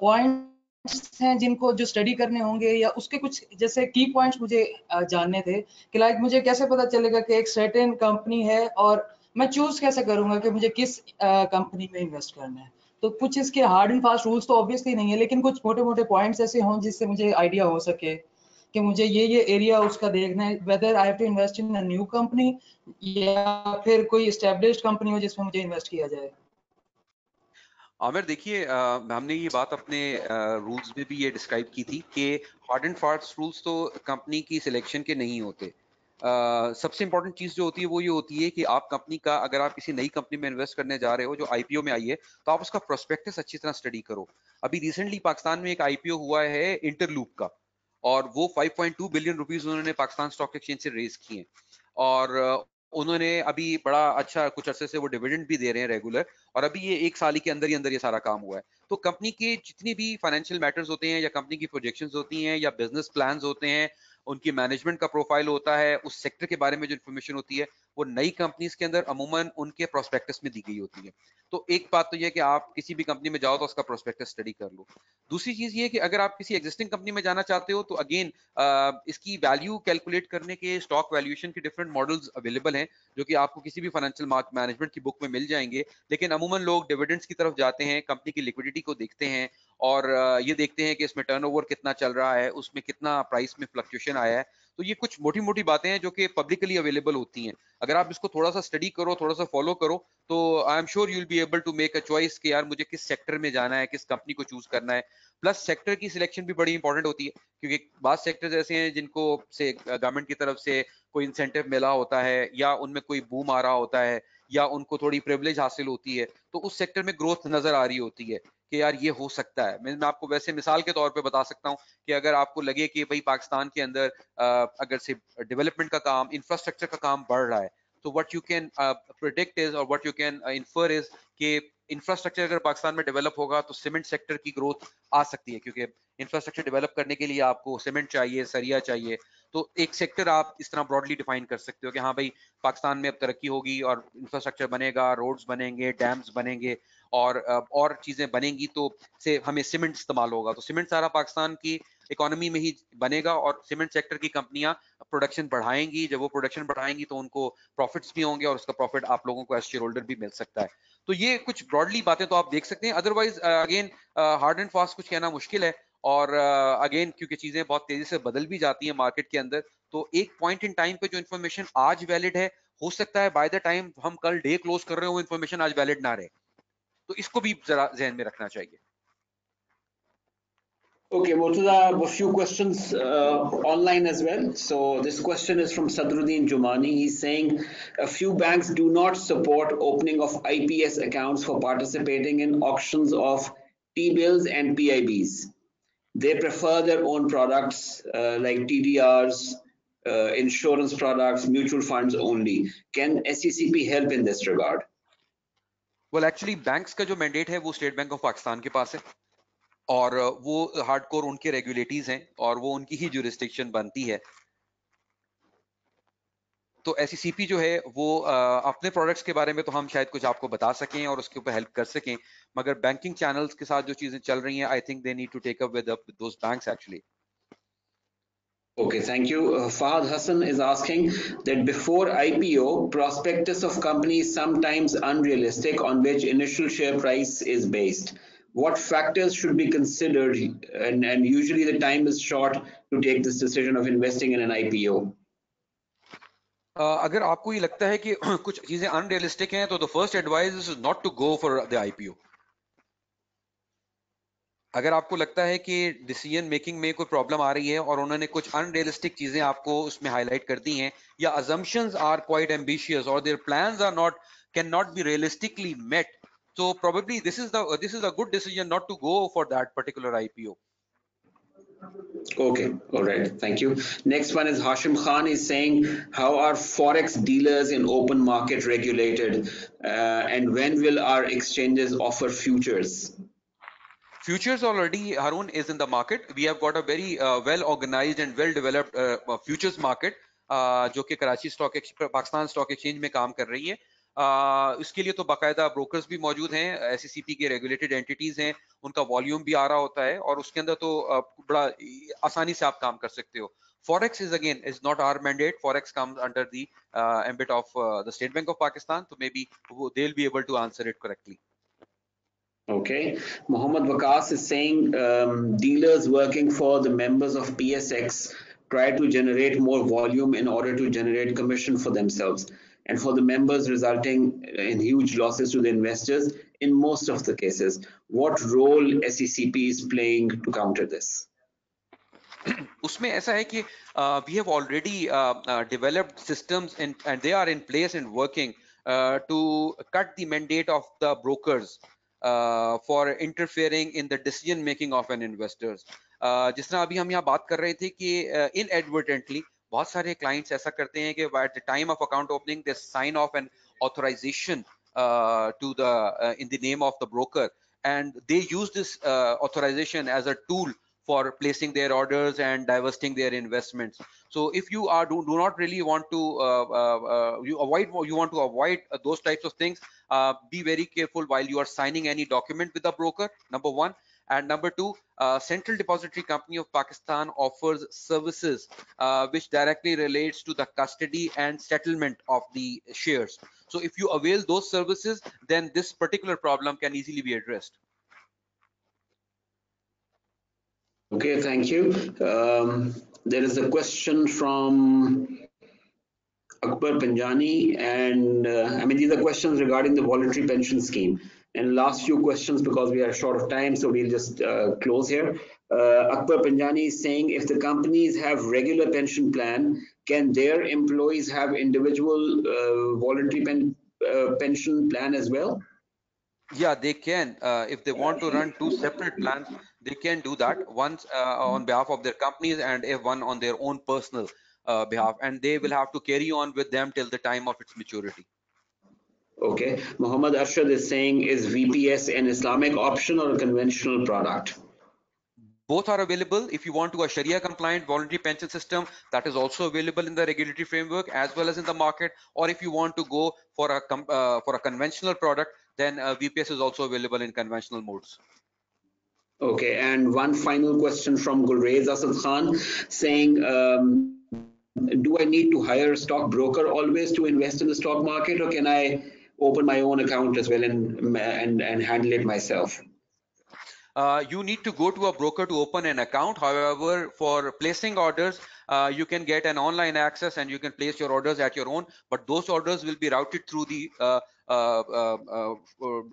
points हैं जिनको जो study करने होंगे, या उसके कुछ जैसे key points मुझे जानने थे कि like मुझे कैसे पता चलेगा कि एक certain company है और मैं choose कैसे करूँगा कि मुझे किस company में invest करना है। तो कुछ इसके हार्ड एंड फास्ट रूल्स तो ऑब्वियसली नहीं है, लेकिन कुछ मोटे मोटे पॉइंट्स ऐसे हों जिससे मुझे आइडिया हो सके कि मुझे ये एरिया उसका देखना है, whether I have to invest in a new company या फिर कोई एस्टेब्लिश्ड कंपनी हो जिसमें मुझे इन्वेस्ट किया जाए। आमिर देखिए, हमने ये बात अपने रूल्स में भी ये डिस्क्राइब की थी कि हार्ड एंड फास्ट रूल्स तो कंपनी की सिलेक्शन के नहीं होते। सबसे इंपॉर्टेंट चीज जो होती है वो ये होती है कि आप कंपनी का, अगर आप किसी नई कंपनी में इन्वेस्ट करने जा रहे हो जो आईपीओ में आई है, तो आप उसका प्रोस्पेक्टस अच्छी तरह स्टडी करो। अभी रिसेंटली पाकिस्तान में एक आईपीओ हुआ है इंटरलूप का, और वो 5.2 बिलियन रुपीस उन्होंने पाकिस्तान स्टॉक एक्सचेंज से रेज किए, और उन्होंने अभी बड़ा अच्छा कुछ अरसे से वो डिविडेंड भी दे रहे हैं रेगुलर, और अभी ये एक साल के अंदर ही अंदर ये सारा काम हुआ है। तो कंपनी के जितनी भी फाइनेंशियल मैटर्स होते हैं या कंपनी की प्रोजेक्शंस होती हैं या बिजनेस प्लान्स होते हैं, उनकी मैनेजमेंट का प्रोफाइल होता है, उस सेक्टर के बारे में जो इन्फॉर्मेशन होती है, वो नई कंपनीज के अंदर अमूमन उनके प्रोस्पेक्टस में दी गई होती है। तो एक बात तो ये कि आप किसी भी कंपनी में जाओ तो उसका प्रोस्पेक्टस स्टडी कर लो। दूसरी चीज ये कि अगर आप किसी एग्जिस्टिंग कंपनी में जाना चाहते हो तो अगेन इसकी वैल्यू कैलकुलेट करने के स्टॉक वैल्यूएशन के डिफरेंट मॉडल्स अवेलेबल हैं, जो कि आपको किसी भी फाइनेंशियल मैनेजमेंट की बुक में मिल जाएंगे। लेकिन अमूमन लोग डिविडेंड्स की तरफ जाते हैं, कंपनी की लिक्विडिटी को देखते हैं, और ये देखते हैं कि इसमें टर्नओवर कितना चल रहा है, उसमें कितना प्राइस में फ्लक्चुएशन आया है। तो ये कुछ मोटी मोटी बातें हैं जो कि पब्लिकली अवेलेबल होती हैं। अगर आप इसको थोड़ा सा स्टडी करो, थोड़ा सा फॉलो करो, तो I am sure you will be able to make a choice कि यार मुझे किस सेक्टर में जाना है, किस कंपनी को चूज करना है। प्लस सेक्टर की सिलेक्शन भी बड़ी इंपॉर्टेंट होती है, क्योंकि बाद सेक्टर्स ऐसे हैं जिनको से गवर्नमेंट की तरफ से कोई इंसेंटिव मिला होता है, या उनमें कोई बूम आ रहा होता है, या उनको थोड़ी प्रिविलेज हासिल होती है, तो उस सेक्टर में ग्रोथ नजर आ रही होती है कि यार ये हो सकता है। मैं आपको वैसे मिसाल के तौर पे बता सकता हूँ कि अगर आपको लगे कि भाई पाकिस्तान के अंदर अगर से डेवलपमेंट का काम, इंफ्रास्ट्रक्चर का काम बढ़ रहा है, तो what you can predict is, और what you can infer is कि इंफ्रास्ट्रक्चर अगर पाकिस्तान में डेवलप होगा तो सीमेंट सेक्टर की ग्रोथ आ सकती है, क्योंकि इंफ्रास्ट्रक्चर डेवलप करने के लिए आपको सीमेंट चाहिए, सरिया चाहिए। तो एक सेक्टर आप इस तरह ब्रॉडली डिफाइन कर सकते हो कि हाँ भाई पाकिस्तान में अब तरक्की होगी और इंफ्रास्ट्रक्चर बनेगा, रोड्स बनेंगे, डैम्स बनेंगे, और चीजें बनेंगी, तो से हमें सीमेंट इस्तेमाल होगा, तो सीमेंट सारा पाकिस्तान की इकोनॉमी में ही बनेगा, और सीमेंट सेक्टर की कंपनियां प्रोडक्शन बढ़ाएंगी। जब वो प्रोडक्शन बढ़ाएंगी तो उनको प्रॉफिट्स भी होंगे, और उसका प्रॉफिट आप लोगों को एज शेयर होल्डर भी मिल सकता है। तो ये कुछ ब्रॉडली बातें तो आप देख सकते हैं। Otherwise again hard and fast कुछ कहना मुश्किल है, और अगेन क्योंकि चीजें बहुत तेजी से बदल भी जाती हैं मार्केट के अंदर, तो एक पॉइंट इन टाइम पे जो इन्फॉर्मेशन आज वैलिड है, हो सकता है बाय द टाइम हम कल डे क्लोज कर रहे हो वो इन्फॉर्मेशन आज वैलिड ना रहे। तो इसको भी जरा ध्यान में रखना चाहिए। Okay, Murtaza, a few questions online as well. So this question is from Sadruddin Jumani. He's saying a few banks do not support opening of IPS accounts for participating in auctions of T-bills and PIBs. They prefer their own products like TDRs, insurance products, mutual funds only. Can SECP help in this regard? Well, actually banks का जो mandate है वो state bank of Pakistan के पास है, और वो hardcore उनके regulatories हैं, और वो उनकी ही ज्यूरिसडिक्शन बनती है। तो SECP जो है वो अपने प्रोडक्ट्स के बारे में तो हम शायद कुछ आपको बता सकें और उसके ऊपर हेल्प कर सकें, मगर बैंकिंग चैनल्स के साथ जो चीजें चल रही हैं, I think they need to take up with those banks actually. Okay, thank you. Fahad Hassan is asking that before IPO, prospectus of companies sometimes unrealistic on which initial share price is based. What factors should be considered, and usually the time is short to take this decision of investing in an IPO? अगर आपको ये लगता है कि कुछ चीजें unrealistic हैं, तो the first advice is not to go for the IPO. अगर आपको लगता है कि डिसीजन मेकिंग में कोई प्रॉब्लम आ रही है और उन्होंने कुछ अनरियलिस्टिक चीजें आपको उसमें हाईलाइट कर दी हैं, या assumptions are quite ambitious or their plans are not cannot be realistically met, so probably this is a good decision not to go for that particular IPO. Okay, all right, thank you. Next one is Hashim Khan is saying, how are forex dealers in open market regulated, and when will our exchanges offer futures? Futures already, Harun, is in the market. We have got a very well organized and well developed futures market जो कि Karachi stock Pakistan stock exchange में काम कर रही है. इसके लिए तो बाकायदा ब्रोकर्स भी मौजूद हैं, SECP के रेगुलेटेड एंटिटीज हैं, उनका वॉल्यूम भी आ रहा होता है और उसके अंदर तो बड़ा आसानी से आप काम कर सकते हो. Forex is not our mandate. Forex comes under the ambit of the State Bank of Pakistan, so maybe they'll be able to answer it correctly. Okay, Mohammed Waqas is saying dealers working for the members of PSX try to generate more volume in order to generate commission for themselves, and for the members resulting in huge losses to the investors in most of the cases. What role SECP is playing to counter this? उसमें ऐसा है कि we have already developed systems and they are in place and working to cut the mandate of the brokers for interfering in the decision making of an investors. जिस तरह अभी हम यहाँ बात कर रहे थे कि inadvertently बहुत सारे clients ऐसा करते हैं कि at the time of account opening they sign off an authorization to the in the name of the broker, and they use this authorization as a tool for placing their orders and divesting their investments. So if you are do not really want to you want to avoid those types of things, be very careful while you are signing any document with the broker, number one. And number two, Central Depository Company of Pakistan offers services which directly relates to the custody and settlement of the shares. So if you avail those services, then this particular problem can easily be addressed. Okay, thank you. There is a question from Akbar Panjani, and I mean, these are questions regarding the voluntary pension scheme. And last few questions, because we are short of time, so we'll just close here. Akbar Panjani is saying, if the companies have regular pension plan, can their employees have individual voluntary pension plan as well? Yeah, they can. If they want to run two separate plans, they can do that. Once on behalf of their companies and one on their own personal behalf, and they will have to carry on with them till the time of its maturity. Okay, Muhammad Arshad is saying, is VPS an Islamic option or a conventional product? Both are available. If you want to a Sharia compliant voluntary pension system, that is also available in the regulatory framework as well as in the market. Or if you want to go for a conventional product, then VPS is also available in conventional modes. Okay, and one final question from Gulrez Asad Khan saying, do I need to hire a stockbroker always to invest in the stock market, or can I open my own account as well and handle it myself? You need to go to a broker to open an account. However, for placing orders, you can get an online access and you can place your orders at your own, but those orders will be routed through the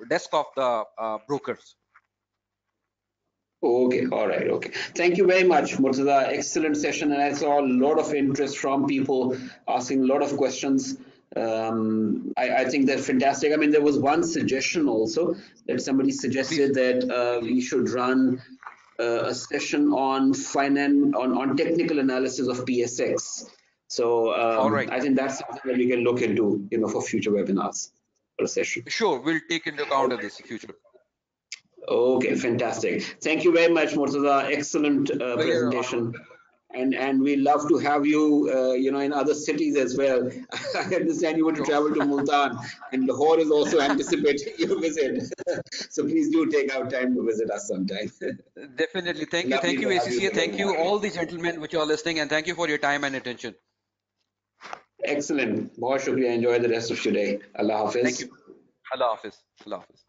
desk of the brokers. Okay, all right, okay. Thank you very much, Murtaza. Excellent session, and I saw a lot of interest from people asking a lot of questions. I think they're fantastic. I mean, there was one suggestion also that somebody suggested that we should run a session on on technical analysis of PSX. So all right. I think that's something that we can look into, for future webinars or session. Sure, we'll take into account of this future. Okay, fantastic. Thank you very much, Murtaza. Excellent presentation. and we love to have you, in other cities as well. I understand you want to travel to Multan, and Lahore is also anticipating your visit. So please do take out time to visit us sometime. Definitely. Thank you. Lovely Thank you, to have you ACCA. here. Thank you, all the gentlemen which are listening, and thank you for your time and attention. Excellent. बहुत शुक्रिया. Enjoy the rest of your day. Allah Thank Hafiz. you. Allah Hafiz. Allah Hafiz.